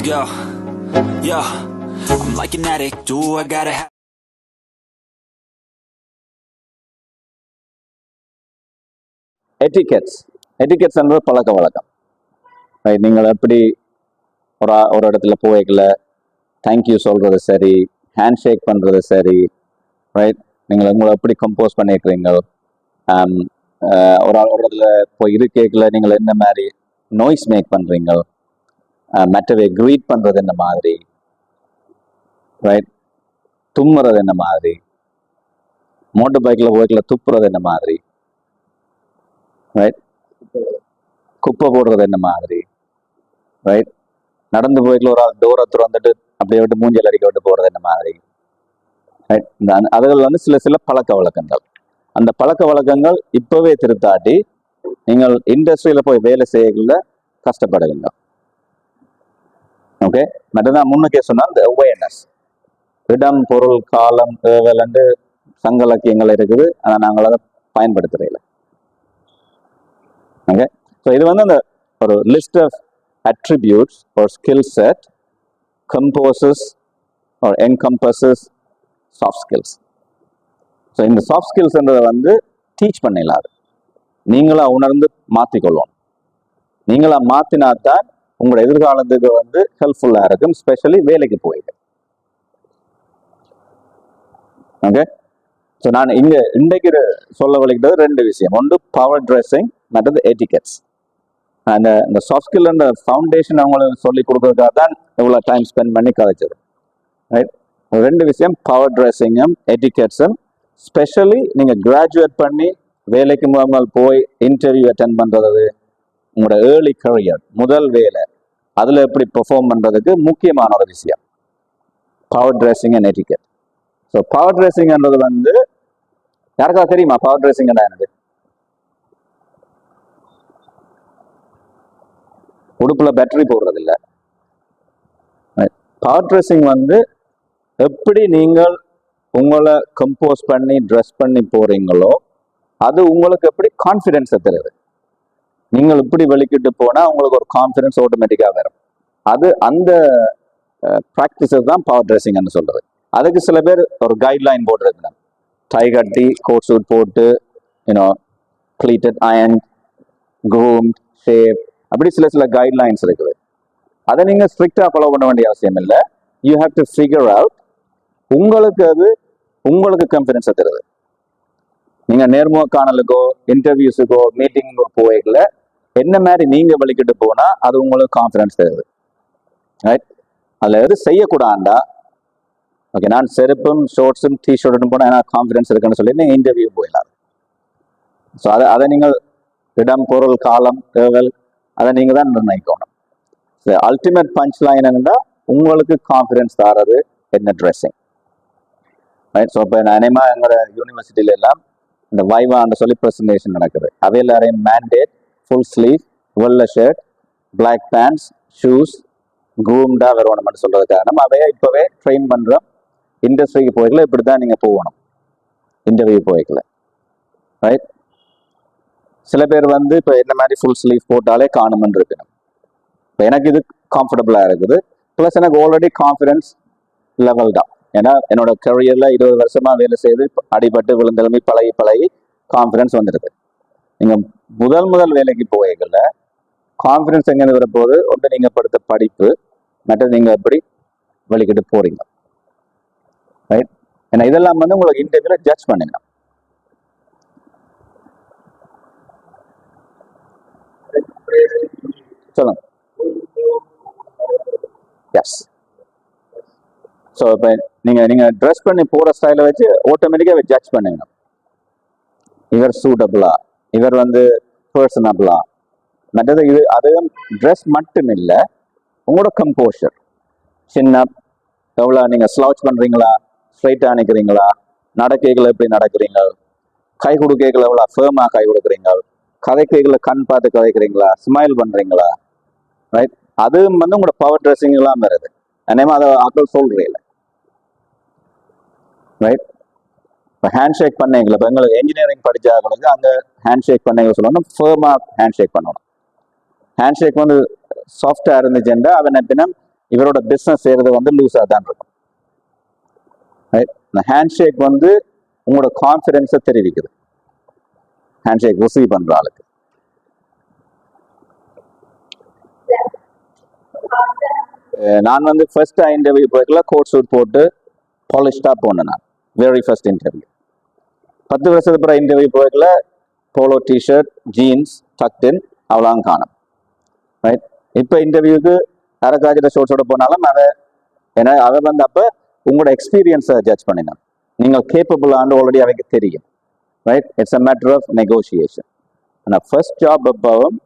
Let's go. Yeah, I'm like an addict. Do I gotta have etiquettes etiquettes என்பது பழக்க வழக்கம். Right, நீங்கள் எப்படி ஒரு இடத்துல போய்க்கல தேங்க்யூ சொல்கிறது சரி, ஹேண்ட் ஷேக் பண்ணுறது சரி, ரைட், நீங்கள் உங்களை எப்படி கம்போஸ் பண்ணியிருக்கிறீங்க, ஒரு இடத்துல போய் இருக்கேக்கில் நீங்கள் என்ன மாதிரி நாய்ஸ் மேக் பண்ணுறீங்க, மற்றவை க்ரீட் பண்ணுறது என்ன மாதிரி, ரைட், தும்முறது என்ன மாதிரி, மோட்டர் பைக்கில் போய்க்கில் துப்புறது என்ன மாதிரி, ரைட், குப்பை போடுறது என்ன மாதிரி, ரைட், நடந்து போய்க்கல ஒரு ஆள் தூரத்தில் வந்துட்டு அப்படியே விட்டு மூஞ்சல் அடிக்க விட்டு போகிறது என்ன மாதிரி, ரைட். அதுகள் வந்து சில பழக்க வழக்கங்கள். அந்த பழக்க வழக்கங்கள் இப்போவே திருத்தாட்டி நீங்கள் இண்டஸ்ட்ரியில் போய் வேலை செய்யக்குள்ள கஷ்டப்படுவீங்க. ஓகே, மற்றதான் முன்னுக்கே சொன்னால் இந்த அவேர்னஸ், இடம் பொருள் காலம் தேவையில்லைன்னு சங்கலக்கியங்கள் இருக்குது, ஆனால் நாங்கள் அதை பயன்படுத்துறதில்லை. ஓகே, ஸோ இது வந்து அந்த ஒரு list of attributes or skill set composes or encompasses soft skills. So இந்த சாஃப்ட் ஸ்கில்ஸ்ன்றதை வந்து டீச் பண்ணிடலாம். நீங்களா உணர்ந்து மாற்றிக்கொள்ளணும். நீங்களா மாற்றினாத்தான் உங்களோட எதிர்காலத்துக்கு வந்து ஹெல்ப்ஃபுல்லாக இருக்கும், ஸ்பெஷலி வேலைக்கு போயிட்டு. ஓகே, ஸோ நான் இன்றைக்கு சொல்ல வலிக்கிறது ரெண்டு விஷயம். ஒன்று பவர் ட்ரெஸ்ஸிங், மற்றது எட்டிகெட்ஸ். இந்த சாஃப்ட் ஸ்கில் அந்த ஃபவுண்டேஷன் அவங்களுக்கு சொல்லி கொடுக்கறதுக்காக தான் எவ்வளோ டைம் ஸ்பெண்ட் பண்ணி கதைச்சது. ரைட், ரெண்டு விஷயம், பவர் ட்ரெஸ்ஸிங்கும் எட்டிகெட்ஸும். ஸ்பெஷலி நீங்கள் கிராஜுவேட் பண்ணி வேலைக்கு முதல் போய் இன்டர்வியூ அட்டென்ட் பண்ணுறது, உங்களோட ஏர்லி கரியர் முதல் வேலை அதில் எப்படி பெர்ஃபார்ம் பண்ணுறதுக்கு முக்கியமான ஒரு விஷயம் power dressing and etiquette. So power ட்ரெஸ்ஸிங்ன்றது வந்து யாருக்கா தெரியுமா? பவர் ட்ரெஸ்ஸிங் என்னது? உடுப்பில் பேட்டரி போடுறது இல்லை. பவர் ட்ரெஸ்ஸிங் வந்து எப்படி நீங்கள் உங்களை கம்போஸ் பண்ணி ட்ரெஸ் பண்ணி போறீங்களோ அது உங்களுக்கு எப்படி கான்ஃபிடென்ஸை தருது. நீங்கள் இப்படி வெளிக்கிட்டு போனால் உங்களுக்கு ஒரு கான்ஃபிடென்ஸ் ஆட்டோமேட்டிக்காக வரும். அது அந்த ப்ராக்டிஸஸ் தான் பவர் ட்ரெஸ்ஸிங்னு சொல்றது. அதுக்கு சில பேர் ஒரு கைட்லைன் போட்டுருக்கணும். டை கட்டி, கோட் சூட் போட்டு, you know pleated, iron, groomed, shape, அப்படி சில கைட்லைன்ஸ் இருக்குது. அதை நீங்கள் ஸ்ட்ரிக்டாக ஃபாலோ பண்ண வேண்டிய அவசியம் இல்லை. You have to figure out உங்களுக்கு அது உங்களுக்கு கான்ஃபிடென்ஸை தருது. நீங்கள் நேர்முகக்காணலுக்கோ இன்டர்வியூஸுக்கோ மீட்டிங்கோ போய்க்கல என்ன மாதிரி நீங்கள் வெளிக்கிட்டு போனால் அது உங்களுக்கு கான்ஃபிடென்ஸ் தருது. ரைட், அதில் எது செய்யக்கூடாண்டா, ஓகே நான் செருப்பும் ஷோர்ட்ஸும் டிஷர்ட்டும் போனால் எனக்கு கான்ஃபிடென்ஸ் இருக்குன்னு சொல்லி நீங்கள் இன்டர்வியூ போயிடலாம். ஸோ அதை நீங்கள் இடம் பொருள் காலம் தேவல் அதை நீங்கள் தான் நிர்ணயிக்கணும். ஸோ அல்டிமேட் பஞ்ச் லைன் என்னன்னா உங்களுக்கு கான்ஃபிடென்ஸ் தரது என்ன ட்ரெஸ்ஸிங். ரைட், ஸோ இப்போ அநேகமா எங்களோட யூனிவர்சிட்டியில எல்லாம் இந்த வைவான்னு சொல்லி ப்ரெசன்டேஷன் நடக்குது. அவை எல்லாரையும் மேண்டேட், ஃபுல் ஸ்லீவ், வெள்ளை ஷர்ட், பிளாக் பேண்ட்ஸ், ஷூஸ், க்ரூம்டாக வரணும்னு சொல்றது காரணம் அவையே இப்போவே ட்ரெயின் பண்ணுறோம். இண்டஸ்ட்ரிக்கு போய்க்கல இப்படி தான் நீங்கள் போகணும், இன்டர்வியூ போய்க்கல. ரைட், சில பேர் வந்து இப்போ என்ன மாதிரி ஃபுல் ஸ்லீவ் போட்டாலே காணுமென்னு இருக்கணும். இப்போ எனக்கு இது கம்ஃபர்டபுளாக இருக்குது, ப்ளஸ் எனக்கு ஆல்ரெடி கான்ஃபிடென்ஸ் லெவல் தான். ஏன்னா என்னோட கரியரில் 20 வருஷமா வேலை செய்து அடிபட்டு விழுந்தெலும்பி பழகி கான்ஃபிடென்ஸ் வந்துடுது. நீங்கள் முதல் வேலைக்கு போய்கல கான்ஃபிடென்ஸ் எங்கே வரப்போகுது? ஒன்று நீங்கள் படுத்த படிப்பு, மற்றது நீங்கள் எப்படி வெளிக்கிட்டு போறீங்க. ரைட், ஏன்னா இதெல்லாம் வந்து உங்களுக்கு இன்டர்வியூல ஜட்ஜ் பண்ணுங்க. சொல்லுங்க. எஸ், ஸோ இப்போ நீங்கள் ட்ரெஸ் பண்ணி போகிற ஸ்டைலை வச்சு ஆட்டோமேட்டிக்காக ஜட்ஜ் பண்ணுங்க. இவர் சூட்டபிளா, இவர் வந்து பர்சனபிளா, மற்றது இது அதுவும் ட்ரெஸ் மட்டும் இல்லை, உங்களோட கம்போஷர், சின்ன எவ்வளோ நீங்கள் ஸ்லவுச் பண்ணுறீங்களா, ஸ்ட்ரைட்டாக நிற்கிறீங்களா, நடக்கைகளை எப்படி நடக்கிறீங்க, கை கொடுக்கைகளை எவ்வளோ ஃபேமாக கை கொடுக்குறீங்க, கதைக்கைகளை கண் பார்த்து கதைக்கிறீங்களா, ஸ்மைல் பண்ணுறீங்களா. ரைட், அதுவும் வந்து உங்களோட பவர் ட்ரெஸ்ஸிங் எல்லாம் வருது. அநேகமாக அதை ஆக்கள் சொல்கிறீங்கள. ரைட், இப்போ ஹேண்ட் ஷேக் பண்ணீங்களா, இப்போ எங்களுக்கு இன்ஜினியரிங் படித்தாங்களுக்கு அங்கே ஹேண்ட் ஷேக் பண்ணீங்க சொல்லணும், ஃபேமாக ஹேண்ட் ஷேக் பண்ணணும். ஹேண்ட் ஷேக் வந்து சாஃப்டாக இருந்துச்சுன்னா அவன் எப்படின்னா இவரோட பிஸ்னஸ் செய்கிறது வந்து லூஸாக தான் இருக்கும். ரைட்? இந்த ஹேண்ட் ஷேக் வந்து உங்களோட கான்ஃபிடென்ஸை தெரிவிக்குது. ஹேண்ட் ஷேக் ரிசீவ் பண்ணுற ஆளுக்கு. நான் வந்து ஃபர்ஸ்ட் இன்டர்வியூ போய்க்கல கோட் சூட் போட்டு பாலிஷ்டாக போனேன். நான் வெரி ஃபர்ஸ்ட் இன்டர்வியூ. 10 வருஷத்துக்கு அப்புறம் இன்டர்வியூ போய்க்கல போலோ டிஷர்ட் ஜீன்ஸ் டக்டின் அவ்வளோங்க காணும். ரைட்? இப்போ இன்டர்வியூக்கு அரைக்காஜில் ஷோர்ட்ஸோட போனாலும் ஏன்னா அதை வந்து அப்போ உங்களோட எக்ஸ்பீரியன்ஸை ஜட்ஜ் பண்ணினோம். நீங்கள் கேப்பபிள் ஆண்டு ஆல்ரெடி அவைக்கு தெரியும். Right? It's a matter of negotiation. ஆனால் ஃபர்ஸ்ட் ஜாப் அப்பவும்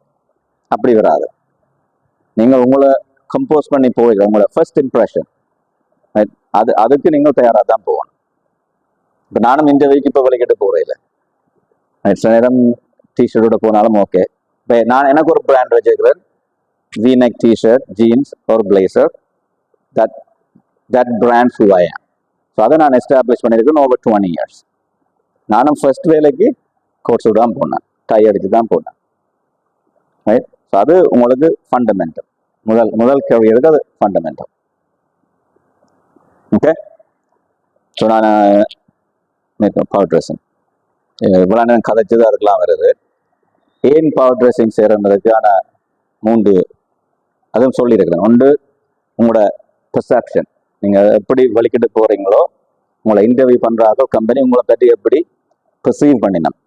அப்படி வராது. நீங்கள் உங்களை கம்போஸ் பண்ணி போயிடுங்க. உங்களோட ஃபர்ஸ்ட் இம்ப்ரெஷன் அதுக்கு நீங்கள் தயாராக தான் போகணும். இப்போ நானும் இன்டர்வியூக்கு இப்போ விலைக்கிட்டு போகிறேன். சில நேரம் டிஷர்ட்டோட போனாலும் ஓகே. இப்போ நான் எனக்கு ஒரு பிராண்ட் வச்சுருக்கிறேன். V-neck டிஷர்ட் ஜீன்ஸ் ஒரு blazer. That brand who I ஆம். ஸோ அதை நான் எஸ்டாப்ளிஷ் பண்ணியிருக்கேன் ஓவர் 20 years. நானும் ஃபர்ஸ்ட் வேலைக்கு கோட் சூட் தான் போனேன், டை அடிச்சு தான் போனேன். ரைட்? ஸோ அது உங்களுக்கு ஃபண்டமெண்டல். முதல் கரியருக்கு அது ஃபண்டமெண்டல். ஓகே. ஸோ நான் பவர் ட்ரெஸ்ஸிங் இவ்வளோ நேரம் கதைச்சது அதுக்கெலாம் வருது. ஏன் பவர் ட்ரெஸ்ஸிங் செய்கிறதுக்கான 3 அதுவும் சொல்லியிருக்கிறேன். ஒன்று உங்களோட பெர்செப்ஷன். நீங்கள் எப்படி வலிக்கிட்டு போகிறீங்களோ உங்களை இன்டர்வியூ பண்ணுறாங்க கம்பெனி உங்களை பற்றி எப்படி பெர்சீவ் பண்ணினோம்,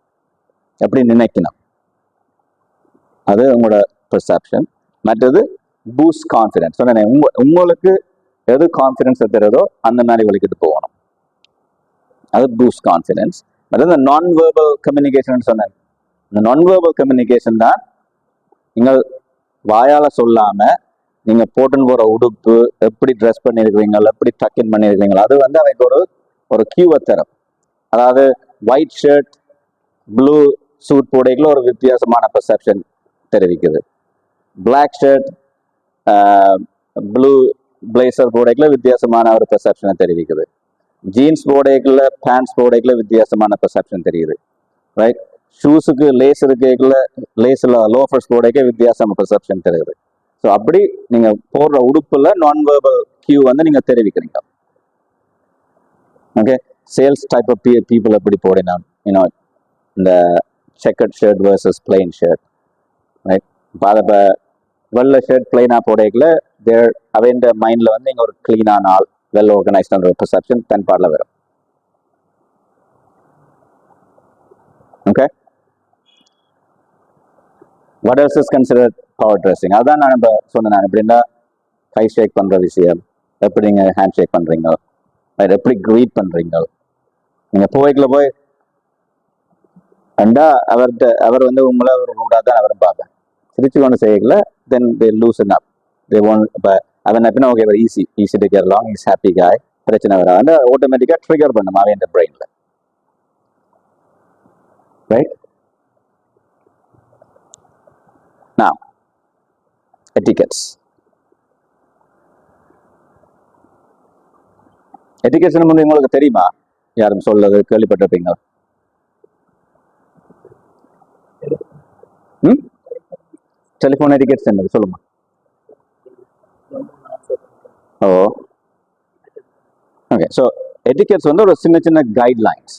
எப்படி நினைக்கணும், அது உங்களோட பெர்செப்ஷன். மற்றது பூஸ்ட் கான்ஃபிடென்ஸ். சொன்னேன் உங்களுக்கு எது கான்ஃபிடென்ஸ் தருதோ அந்த மாதிரி வலிக்கிட்டு போகணும். அது பூஸ்ட் கான்ஃபிடென்ஸ். அதாவது இந்த நான் வேர்பல் கம்யூனிகேஷன் சொன்னேன். இந்த நான் வேர்பல் கம்யூனிகேஷன் தான் நீங்கள் வாயால் சொல்லாமல் நீங்கள் போட்டுன்னு போகிற உடுப்பு, எப்படி ட்ரெஸ் பண்ணியிருக்கிறீங்க, எப்படி டக்கின் பண்ணியிருக்கிறீங்களோ அது வந்து அவைக்கு ஒரு கியூவை தரும். அதாவது ஒயிட் ஷர்ட் ப்ளூ சூட் போடைக்குள்ள ஒரு வித்தியாசமான பெர்செப்ஷன் தெரிவிக்குது. பிளாக் ஷர்ட் ப்ளூ பிளேசர் போடைக்குள்ள வித்தியாசமான ஒரு பெர்செப்ஷனை தெரிவிக்குது. ஜீன்ஸ் போடைக்குள்ள பேண்ட்ஸ் போடைக்குள்ள வித்தியாசமான பெர்செப்ஷன் தெரியுது. ரைட்? ஷூஸுக்கு லேஸ் இருக்கைக்குள்ள லேஸில் லோஃபர்ஸ் போடைக்க வித்தியாசமான பெர்செப்ஷன் தெரியுது. ஸோ அப்படி நீங்கள் போடுற உடுப்பில் நான் வேர்பல் கியூ வந்து நீங்கள் தெரிவிக்கிறீங்க. Okay. Sales type of people எப்படி போடினா இந்த checked shirt versus plain shirt. Right? இப்போ அதை இப்போ வெள்ளை ஷர்ட் பிளைனாக போடைக்குள்ள அவன் மைண்டில் வந்து நீங்கள் ஒரு க்ளீனான ஆள், வெல் ஆர்கனைஸ்டான ஒரு பெர்செப்ஷன் தென்பாடில் வரும். Okay. What else is considered power dressing? அதுதான் நான் இப்போ சொன்னேன். எப்படின்னா கை ஷேக் பண்ணுற விஷயம், எப்படி நீங்கள் ஹேண்ட் ஷேக் பண்ணுறீங்க, எப்படி க்ரீட் பண்ணுறீங்க. நீங்கள் போய்க்குள்ள போய் ரெண்டா அவர் வந்து உங்களை ஒரு ரூடாக தான் அவரும் பார்ப்பேன். திருச்சி கொண்டு செய்யல தென் தே லூசன் அப். They won't. இப்போ அவன் எப்படின்னா okay easy to get along, is happy காய், பிரச்சனை வராது. வந்து ஆட்டோமேட்டிக்காக ட்ரிகர் பண்ணும் அவன் இந்த பிரெயினில். ரைட்? Now, etiquettes. Etiquettes வந்து உங்களுக்கு தெரியுமா? யாரும் சொல்லது கேள்விப்பட்டிருப்பீங்க? டெலிஃபோன் எட்டிகெட்ஸ் என்னது சொல்லுமா? ஓ ஓகே. ஸோ எட்டிகெட்ஸ் வந்து ஒரு சின்ன கைட்லைன்ஸ்.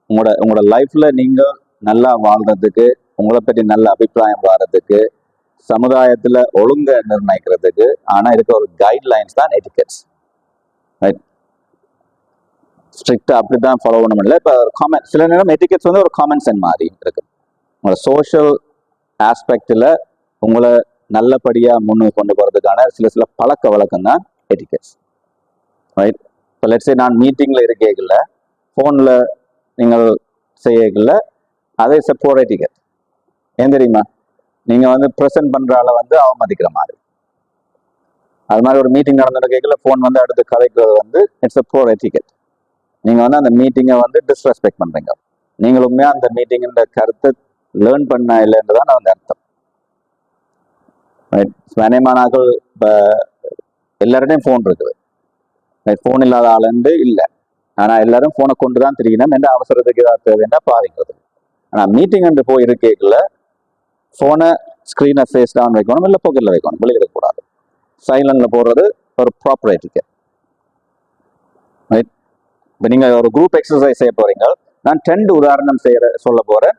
உங்களோட லைஃப்ல நீங்க நல்லா வாழ்றதுக்கு, உங்களை பற்றி நல்ல அபிப்பிராயம் வர்றதுக்கு, சமுதாயத்தில் ஒழுங்க நிர்ணயிக்கிறதுக்கு ஆனால் இருக்க ஒரு கைட்லைன்ஸ் தான் எட்டிகெட்ஸ். ரைட்? ஸ்ட்ரிக்டாக அப்படி தான் ஃபாலோ பண்ண முடியல. இப்போ காமன் சில நேரம் எட்டிகெட்ஸ் வந்து ஒரு காமன் சென்ஸ் மாதிரி இருக்கு. உங்களோட சோஷியல் ஆஸ்பெக்டில் உங்களை நல்லபடியாக முன்னுக்கு கொண்டு போகிறதுக்கான சில பழக்க வழக்கம் தான் எட்டிகெட்ஸ். ரைட்? இப்போ லெட்ஸே நான் மீட்டிங்கில் இருக்கேங்கல்ல, ஃபோனில் நீங்கள் செய்யல, அதே சப்போர்ட் எட்டிகெட். ஏன் தெரியுமா? நீங்கள் வந்து ப்ரெசென்ட் பண்ணுற ஆளை வந்து அவமதிக்கிற மாதிரி. அது மாதிரி ஒரு மீட்டிங் நடந்துட்டு கேட்கல ஃபோன் வந்து அடுத்து கதைக்கிறது வந்து இட்ஸ் அ போர் எட்டிகெட். நீங்கள் வந்து அந்த மீட்டிங்கை வந்து டிஸ்ரெஸ்பெக்ட் பண்ணுறீங்க. நீங்களுமே அந்த மீட்டிங்கிற கருத்தை லேர்ன் பண்ண இல்லைன்னு தான் அந்த அர்த்தம். ரைட்? ஸ்வனேமானாக்கள் இப்போ எல்லார்டையும் ஃபோன் இருக்குது. ஃபோன் இல்லாத ஆளுண்டு இல்லை. ஆனால் எல்லாரும் ஃபோனை கொண்டு தான் தெரியணும். எந்த அவசரத்துக்கு ஏதாவது தேவைன்னா பாதிக்கிறது. ஆனால் மீட்டிங் அண்டு போய் இருக்கேக்குள்ள ஃபோனை ஸ்க்ரீனை ஃபேஸ் டவுன் வைக்கணும், இல்லை பாக்கெட்டில் வைக்கணும், வெளியே இருக்கக்கூடாது. சைலண்டில் போடுறது ஒரு ப்ராப்பர் எட்டிக்கெட். ரைட்? இப்போ நீங்கள் ஒரு குரூப் எக்ஸசைஸ் செய்ய போறீங்க. நான் 2 உதாரணம் சொல்ல போறேன்.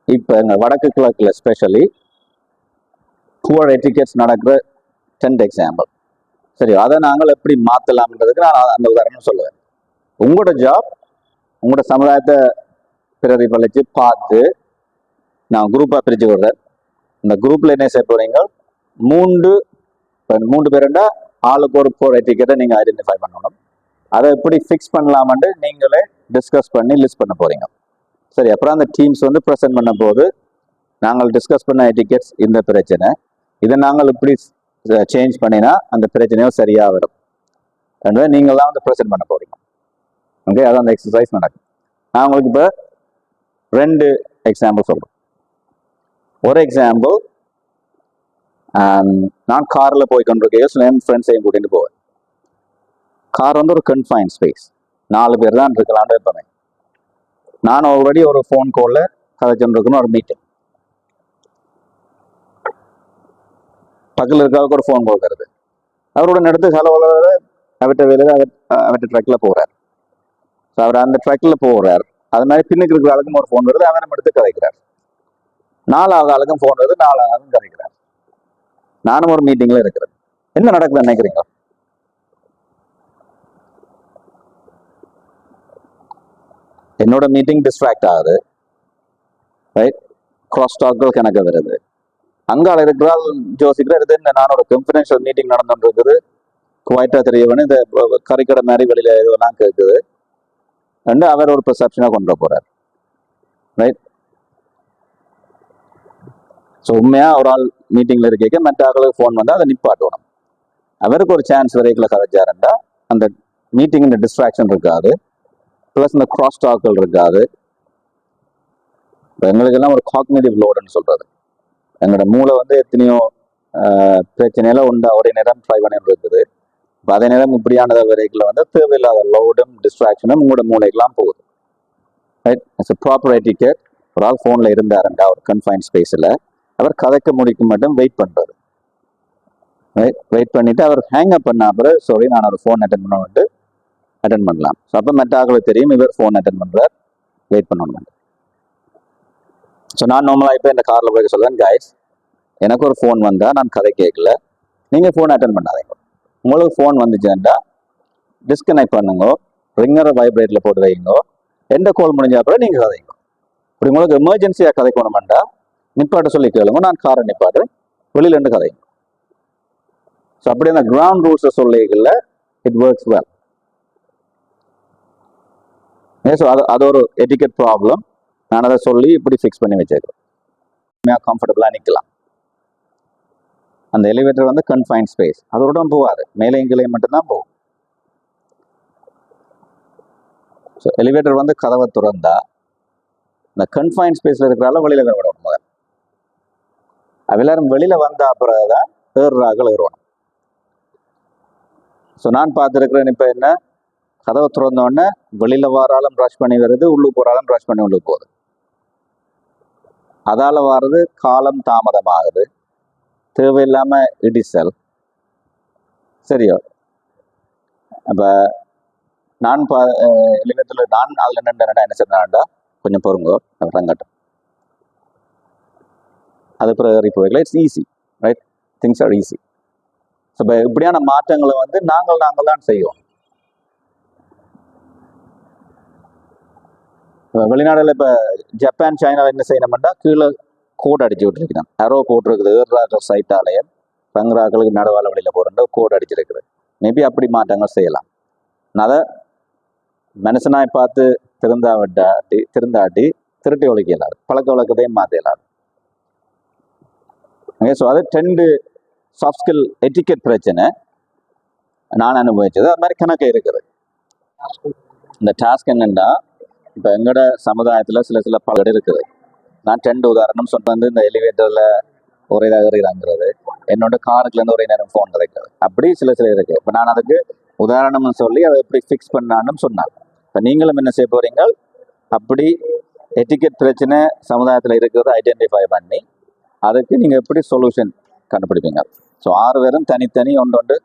இப்போ எங்கள் வடக்கு கிழக்கில் ஸ்பெஷலி புவர் எட்டிக்கெட்ஸ் நடக்கிற 10 எக்ஸாம்பிள். சரி, அதை நாங்கள் எப்படி மாற்றலாம்ன்றதுக்கு நான் அந்த உதாரணம் சொல்லுவேன். உங்களோட ஜாப் உங்களோட சமுதாயத்தை பிரதிபலித்து பார்த்து நான் குரூப்பாக பிரித்து விடுறேன். இந்த குரூப்பில் என்ன செய்ய போறீங்க, 3 பேருண்டா ஆளுக்கு ஒரு 4 எட்டிக்கெட்டை நீங்கள் ஐடென்டிஃபை பண்ணணும். அதை எப்படி ஃபிக்ஸ் பண்ணலாம்னு நீங்களே டிஸ்கஸ் பண்ணி லிஸ்ட் பண்ண போறீங்க. சரி, அப்புறம் அந்த டீம்ஸ் வந்து ப்ரெசென்ட் பண்ண போது நாங்கள் டிஸ்கஸ் பண்ண எட்டிக்கெட்ஸ் இந்த பிரச்சனை, இதை நாங்கள் இப்படி சேஞ்ச் பண்ணினா அந்த பிரச்சனையும் சரியாக வரும். நீங்கள் தான் வந்து ப்ரெசென்ட் பண்ண போறீங்க. ஓகே, அதான் அந்த எக்ஸசைஸ் நடக்கும். நான் உங்களுக்கு இப்போ 2 எக்ஸாம்பிள் சொல்கிறேன். ஒரு எக்ஸாம்பிள், நான் காரில் போய் கொண்டிருக்கேன், என் ஃப்ரெண்ட்ஸையும் கூட்டிகிட்டு போவேன். கார் வந்து ஒரு கன்ஃபைன் ஸ்பேஸ், 4 பேர் தான் இருக்கலாம்னு இருப்பேன். நான் ஆல்ரெடி ஒரு ஃபோன் காலில் கதைச்சுருக்கணும், ஒரு மீட்டிங். பக்கத்தில் இருக்காவுக்கு ஒரு ஃபோன் கால் வருது. அவரோட நடத்து ஹலோ அவர்கிட்ட வேலையில் அவர்கிட்ட ட்ரக்கில் போகிறார். ஸோ அவர் அந்த ட்ரக்கில் போகிறார். அது மாதிரி பின்னுக்கு இருக்கிற ஆளுக்கும் ஒரு ஃபோன் வருது, அவரை எடுத்து கதைக்கிறார். 4வது ஆளுக்கும் ஃபோன் வருது, 4வது ஆளுக்கும் கதைக்கிறார். நானும் ஒரு மீட்டிங்கில் இருக்கிறேன். என்ன நடக்குதுன்னு நினைக்கிறீங்க? என்னோட மீட்டிங் டிஸ்ட்ராக்ட் ஆகுது. ரைட்? கிராஸ் டாக்கள் கணக்கு வருது. அங்கால இருக்கிறால் யோசிக்கிறார், இது என்ன நான் ஒரு கான்ஃபிடென்ஷியல் மீட்டிங் நடந்துட்டு இருக்குது, குவைட்டாக தெரியவனு இந்த கறிக்கடை மாதிரி வெளியில் எதுவெல்லாம் கேட்குது அண்டு அவர் ஒரு பெர்செப்ஷனாக கொண்டு போகிறார். ரைட்? ஸோ உண்மையாக ஒரு ஆள் மீட்டிங்கில் இருக்க மற்ற ஆளுக்கு ஃபோன் வந்தால் அதை நிப்பாட்டணும். அவருக்கு ஒரு சான்ஸ் வரைக்கும் கதைச்சாருண்டா அந்த மீட்டிங்கில் டிஸ்ட்ராக்ஷன் இருக்காது, ப்ளஸ் இந்த கிராஸ் டாக்கள் இருக்காது. எங்களுக்கெல்லாம் ஒரு காக்னிட்டிவ் லோடுன்னு சொல்கிறது. எங்களோட மூளை வந்து எத்தனையோ பிரச்சனையெல்லாம் உண்டா ஒரே நேரம் ட்ரை பண்ணிட்டு இருக்குது. இப்போ அதே நேரம் இப்படியானது வரைக்கும் வந்து தேவையில்லாத லோடும் டிஸ்ட்ராக்ஷனும் உங்களோட மூளைக்கெல்லாம் போகுது. ரைட்? It's proper etiquette. ஒரு ஆள் ஃபோனில் இருந்தாருண்டா ஒரு கன்ஃபைன் ஸ்பேஸில் அவர் கதைக்க முடிக்க மட்டும் வெயிட் பண்ணுறாரு. ரைட்? வெயிட் பண்ணிவிட்டு அவர் ஹேங் அப் பண்ண அப்புறம் சாரி நான் ஒரு ஃபோன் அட்டன் பண்ண அட்டன் பண்ணலாம். ஸோ அப்போ மற்ற ஆளுக்கு தெரியும் இவர் ஃபோன் அட்டன் பண்ணுறார், வெயிட் பண்ணணும். ஸோ நான் நார்மலாக இப்போ இந்த காரில் போய் சொல்கிறேன், கைஸ் எனக்கு ஒரு ஃபோன் வந்தால் நான் கதை கேட்கல, நீங்கள் ஃபோன் அட்டன் பண்ணாதீங்க. உங்களுக்கு ஃபோன் வந்துச்சுன்னா டிஸ்கனெக்ட் பண்ணுங்க, ரிங்கரை வைப்ரேட்டில் போட்டு வைங்க, எந்த கால் முடிஞ்ச அப்புறம் நீங்கள் கதைங்க. இப்படி உங்களுக்கு எமர்ஜென்சியாக கதைக்கணுமெண்டா நிப்பாட்ட சொல்லி கேளுங்க, நான் காரை நிப்பாட்டுறேன், வெளியில இருந்து கதைங்க. ஸோ அப்படி அந்த கிரவுண்ட் ரூல்ஸை சொல்லிக்கல இட் ஒர்க்ஸ் வெல். ஸோ அது ஒரு எட்டிக்கெட் ப்ராப்ளம். நான் அதை சொல்லி இப்படி ஃபிக்ஸ் பண்ணி வச்சிருக்கேன். கம்ஃபர்டபுளாக நிற்கலாம். அந்த எலிவேட்டர் வந்து கன்ஃபைன் ஸ்பேஸ், அதோட போகாது, மேலே கீழே மட்டும்தான் போகும். ஸோ எலிவேட்டர் வந்து கதவை திறந்தா இந்த கன்ஃபைன் ஸ்பேஸில் இருக்கிறால வெளியில் விடணும். முதல் எல்லாரும் வெளியில் வந்த அப்புறம் தான் ஏறுறாக்கள் ஏறுவாங்க. ஸோ நான் பார்த்துருக்கிறேன், இப்போ என்ன கதவை திறந்தோடனே வெளியில் வராலும் ரஷ் பண்ணி வருது, உள்ளுக்கு போகிறாலும் ரஷ் பண்ணி உள்ளுக்கு போகுது. அதால் வர்றது காலம் தாமதமாகுது, தேவையில்லாமல் இடிசல். சரியோ? அப்போ நான் எலிவேட்டரில் நான் அதில் நின்றுடா என்ன சொன்னான்டா கொஞ்சம் பொறுங்கோ ரங்கட்டும், அது பிறகு ஏறி போய்க்கலாம். It's easy. Right? Things are easy. So இப்போ இப்படியான மாற்றங்களை வந்து நாங்கள் தான் செய்வோம். வெளிநாடுல இப்போ ஜப்பான் சைனாவில் என்ன செய்யணும்னா கீழே கோட் அடிச்சு விட்டுருக்கணும். அரோ போட்டிருக்குது, ஏறாக்கள் சைட்டாலயம் பங்குறாக்களுக்கு நடுவால வழியில் போகிற கோட் அடிச்சிருக்குது. மேபி அப்படி மாற்றங்கள் செய்யலாம். அதை மனுஷனாய் பார்த்து திருந்தாட்டி திருட்டி ஒழிக்கலாது, பழக்க வழக்கத்தையும் மாற்றலாது. ஸோ அது 2 சாஃப்ட் ஸ்கில் எட்டிக்கெட் பிரச்சனை நான் அனுபவிச்சது. அது மாதிரி கணக்கு இருக்குது. இந்த டாஸ்க் என்னென்னா, இப்போ எங்களோட சமுதாயத்தில் சில பல இருக்குது. நான் 2 உதாரணம் சொன்னது, இந்த எலிவேட்டரில் ஒரே இறங்குறது, என்னோட காருக்குலேருந்து ஒரே நேரம் ஃபோன் கிடைக்கிறது, அப்படி சில இருக்குது. இப்போ நான் அதுக்கு உதாரணம்னு சொல்லி அதை எப்படி ஃபிக்ஸ் பண்ணான்னு சொன்னாங்க. இப்போ நீங்களும் என்ன செய்ய போகிறீங்க, அப்படி எட்டிக்கெட் பிரச்சனை சமுதாயத்தில் இருக்கிறத ஐடென்டிஃபை பண்ணி அதுக்கு நீங்கள் எப்படி சொல்யூஷன் கண்டுபிடிப்பீங்க. ஸோ 6 பேரும் தனித்தனி ஒன்று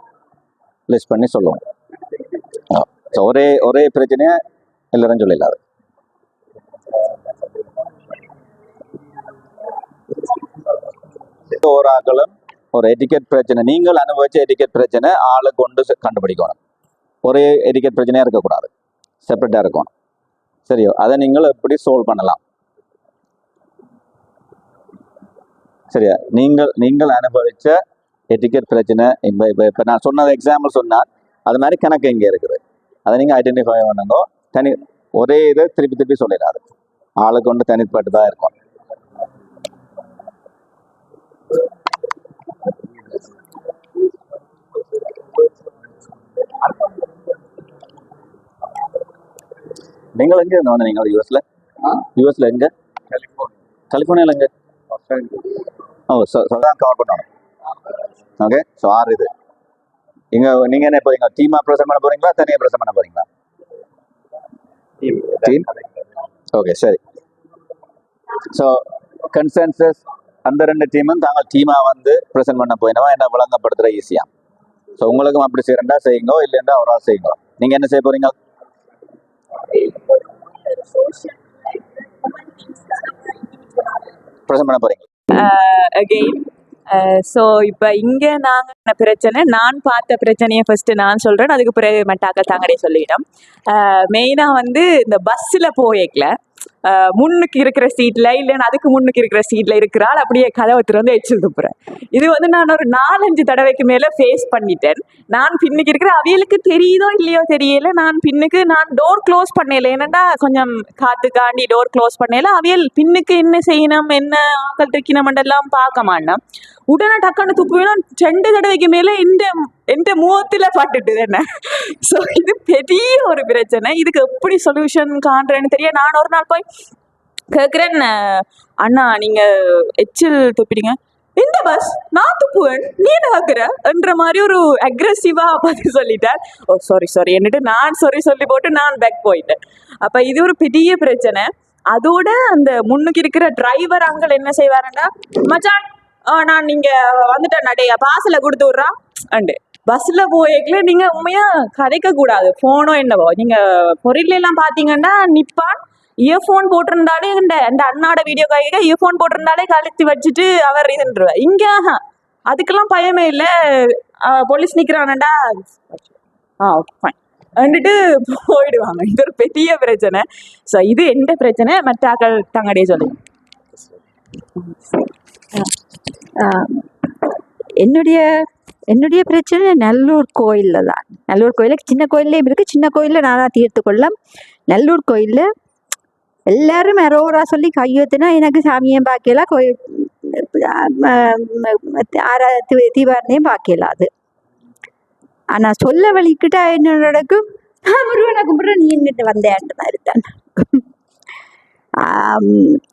லிஸ்ட் பண்ணி சொல்லுவோம். ஸோ ஒரே பிரச்சனையை எல்லாரும் சொல்லிடலாது. ஒரு ஆக்களும் ஒரு எட்டிக்கெட் பிரச்சனை, நீங்கள் அனுபவிச்ச எட்டிக்கெட் பிரச்சனை ஆளை கொண்டு கண்டுபிடிக்கணும். ஒரே எட்டிக்கெட் பிரச்சனையாக இருக்கக்கூடாது, செப்பரேட்டாக இருக்கணும். சரியோ? அதை நீங்கள் எப்படி சால்வ் பண்ணலாம்? சரியா? நீங்கள் அனுபவிச்ச எட்டிக்கெட் பிரச்சனை இப்போ நான் சொன்னது எக்ஸாம்பிள் சொன்னால் அது மாதிரி கணக்கு இங்கே இருக்குது. அதை நீங்கள் ஐடென்டிஃபை பண்ணுங்க. ஒரே இதை திருப்பி சொல்லிடாது, ஆளை கொண்டு தனிப்பட்டு தான் இருக்கும். நீங்கள் எங்கே இருந்து வந்து நீங்கள் யூஎஸ்ல எங்கே? கலிஃபோர்னியாவில் எங்கே? தான் கவர் பண்ணணும். ஓகே, ஸோ 6 இது. நீங்கள் என்ன போறீங்க? டீமாக ப்ரெசென்ட் பண்ண போறீங்களா, தனியாக ப்ரெசென்ட் பண்ண போறீங்களா? டீம். ஓகே, சரி. ஸோ கன்சென்சஸ் அந்த 2 டீமும் தாங்கள் டீமாக வந்து ப்ரெசென்ட் பண்ண போயினவா என்ன விளங்கப்படுத்துகிற ஈஸியாக. ஸோ உங்களுக்கும் அப்படி செய்யறா செய்யுங்க, இல்லைன்னா ஒரு ஆள் செய்யுங்க. நீங்கள் என்ன செய்ய போறீங்க? ப்ரெசென்ட் பண்ண போறீங்க. அகெயின் ஸோ இப்போ இங்கே நாங்கள் பிரச்சனை, நான் பார்த்த பிரச்சனையை ஃபஸ்ட்டு நான் சொல்கிறேன், அதுக்கு பிறகு மெட்டாக்கள் தாங்கடே சொல்லிட்டோம். மெயினாக வந்து இந்த பஸ்ஸில் போயேக்கல முன்னுக்கு இருக்கிற சீட்டில் இல்லைன்னா அதுக்கு முன்னுக்கு இருக்கிற சீட்டில் இருக்கிறாள் அப்படியே கதவை திறந்து எச்சில் துப்புறேன். இது வந்து நான் ஒரு 4-5 தடவைக்கு மேலே ஃபேஸ் பண்ணிட்டேன். நான் பின்னுக்கு இருக்கிற அவியலுக்கு தெரியுதோ இல்லையோ தெரியல, நான் டோர் க்ளோஸ் பண்ணல, ஏன்னாண்டா கொஞ்சம் காத்துக்காண்டி டோர் க்ளோஸ் பண்ணல. அவியல் பின்னுக்கு என்ன செய்யணும், என்ன ஆக்கள் தைக்கணுமெண்டெல்லாம் பார்க்க மாட்டேன். உடனே டக்குன்னு துப்புவேன். 2 தடவைக்கு மேலே எந்த முகத்தில் பட்டுட்டு என்ன. ஸோ இது பெரிய ஒரு பிரச்சனை. இதுக்கு எப்படி சொல்யூஷன் காண்றேன்னு தெரிய நான் ஒரு நாள் போய் கேட்குறேன், அண்ணா நீங்கள் எச்சில் துப்பிடுங்க. இந்த பஸ் நான் துப்புவேன், நீ நகர்ற என்ற மாதிரி ஒரு அக்ரெசிவாக பார்த்து சொல்லிட்டேன். ஓ சாரி என்னட்டு நான் சொல்லி போட்டு நான் பேக் போயிட்டேன். அப்போ இது ஒரு பெரிய பிரச்சனை. அதோட அந்த முன்னுக்கு இருக்கிற டிரைவர் அங்கே என்ன செய்வாருன்னா, மச்சான் நான் நீங்கள் வந்துட்டேன் நடைய பாசில் கொடுத்து விட்றா அண்டு. பஸ்ஸில் போய்க்கல நீங்கள் உண்மையாக கதைக்கக்கூடாது, ஃபோனோ என்னவோ. நீங்கள் பொருளெல்லாம் பார்த்தீங்கன்னா நிற்பான், இயர்ஃபோன் போட்டிருந்தாலே இந்த அண்ணாட வீடியோ காய்க்க இயர்ஃபோன் போட்டிருந்தாலே கழுத்து வச்சுட்டு அவர் இதுன்றவர். இங்கே அதுக்கெல்லாம் பயமே இல்லை, போலீஸ் நிற்கிறானண்டா ஓகே ஃபைன் வந்துட்டு போயிடுவாங்க. இது ஒரு பெரிய பிரச்சனை. ஸோ இது எந்த பிரச்சனை மற்றாக்கள் தங்கடே சொல்லுங்க. என்னுடைய பிரச்சனை நல்லூர் கோயிலில் தான். நல்லூர் கோயிலில் சின்ன கோயில்லையும் இருக்குது, சின்ன கோயிலில் நானாக தீர்த்து கொள்ள. நல்லூர் கோயிலில் எல்லாரும் அரோரா சொல்லி கையெழுத்துனா எனக்கு சாமியும் பார்க்கலாம், கோயில் தீபாரணையும் பார்க்கலாம். அது ஆனால் சொல்ல வலிக்கிட்டா என்ன நடக்கும், முருகனை கும்பிட்ற நீ எங்கிட்ட வந்தேன்ட்டு மாதிரி தான்.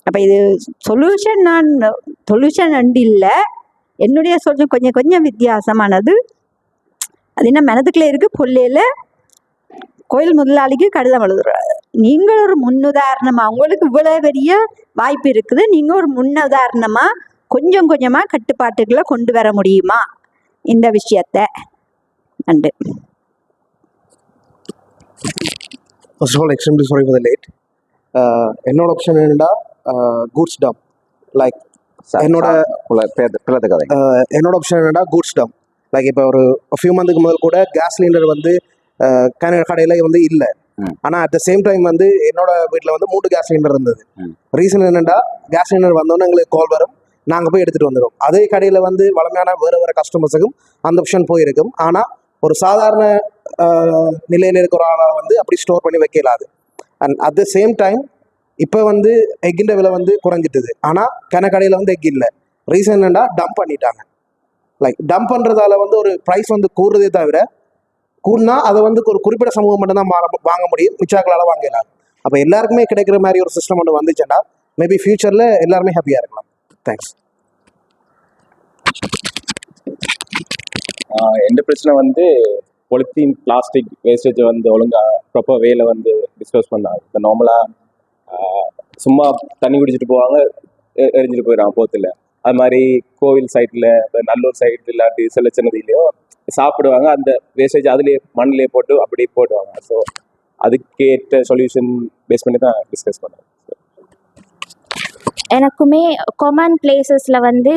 அப்போ இது சொல்யூஷன் அண்டு இல்லை. என்னுடைய சொல்யூஷன் கொஞ்சம் வித்தியாசமானது. அது என்ன மனதுக்குள்ளே இருக்குது, பொல்லையில் கோயில் முதலாளிக்கு கடிதம் எழுதுறாரு. நீங்கள் ஒரு முன்னுதாரணமாக, உங்களுக்கு இவ்வளோ பெரிய வாய்ப்பு இருக்குது, நீங்கள் ஒரு முன்னுதாரணமாக கொஞ்சம் கொஞ்சமாக கட்டுப்பாட்டுகளை கொண்டு வர முடியுமா இந்த விஷயத்தை and. First of all extremely sorry for the late. என்னோட ஆப்ஷன் என்னென்னா கூட்ஸ் டம். லைக் என்னோட ஆப்ஷன் என்னென்னா கூட்ஸ் டம். லைக் இப்போ ஒரு ஃபியூ மந்த்துக்கு முதல் கூட கேஸ் சிலிண்டர் வந்து கடையில் வந்து இல்லை. ஆனால் அட் த சேம் டைம் வந்து என்னோட வீட்டில் வந்து 3 கேஸ் சிலிண்டர் இருந்தது. ரீசன் என்னென்னா கேஸ் சிலிண்டர் வந்தோன்னே எங்களுக்கு கால் வரும், நாங்கள் போய் எடுத்துகிட்டு வந்துடும். அதே கடையில் வந்து வளமையான வேறு கஸ்டமர்ஸுக்கும் அந்த ஆப்ஷன் போயிருக்கும். ஆனால் ஒரு சாதாரண நிலையில் இருக்கிற ஆளை வந்து அப்படி ஸ்டோர் பண்ணி வைக்கலாது. And at the same time இப்போ வந்து எக்கின்ற விலை வந்து குறைஞ்சிட்டுது. ஆனால் கடையில் வந்து எக் இல்லை. ரீசன் என்னென்னா டம்ப் பண்ணிட்டாங்க. லைக் டம்ப் பண்ணுறதால வந்து ஒரு ப்ரைஸ் வந்து கூடுறதே தவிர, கூடுனா அதை வந்து ஒரு குறிப்பிட்ட சமூகம் மட்டும்தான் வாங்க முடியும், மிச்சாக்களால் வாங்கலாம். அப்போ எல்லாருக்குமே கிடைக்கிற மாதிரி ஒரு சிஸ்டம் ஒன்று வந்துச்சுன்னா மேபி ஃபியூச்சரில் எல்லாருமே ஹாப்பியாக இருக்கலாம். தேங்க்ஸ். எந்த பிரச்சனை வந்து பொலித்தீன் பிளாஸ்டிக் வேஸ்டேஜை வந்து ஒழுங்காக ப்ராப்பர் வேல வந்து டிஸ்கஸ் பண்ணாங்க. இப்போ நார்மலாக சும்மா தண்ணி குடிச்சிட்டு போவாங்க, எரிஞ்சிட்டு போயிடுவாங்க போத்தில். அது மாதிரி கோவில் சைட்டில், இப்போ நல்லூர் சைடு இல்லாட்டி சில சின்னதுலேயோ சாப்பிடுவாங்க, அந்த வேஸ்டேஜ் அதுலேயே மண்ணிலே போட்டு அப்படி போடுவாங்க. ஸோ அதுக்கேற்ற சொல்யூஷன் பேஸ் பண்ணி தான் டிஸ்கஸ் பண்ணுவோம். எனக்குமே கொமன் பிளேசஸில் வந்து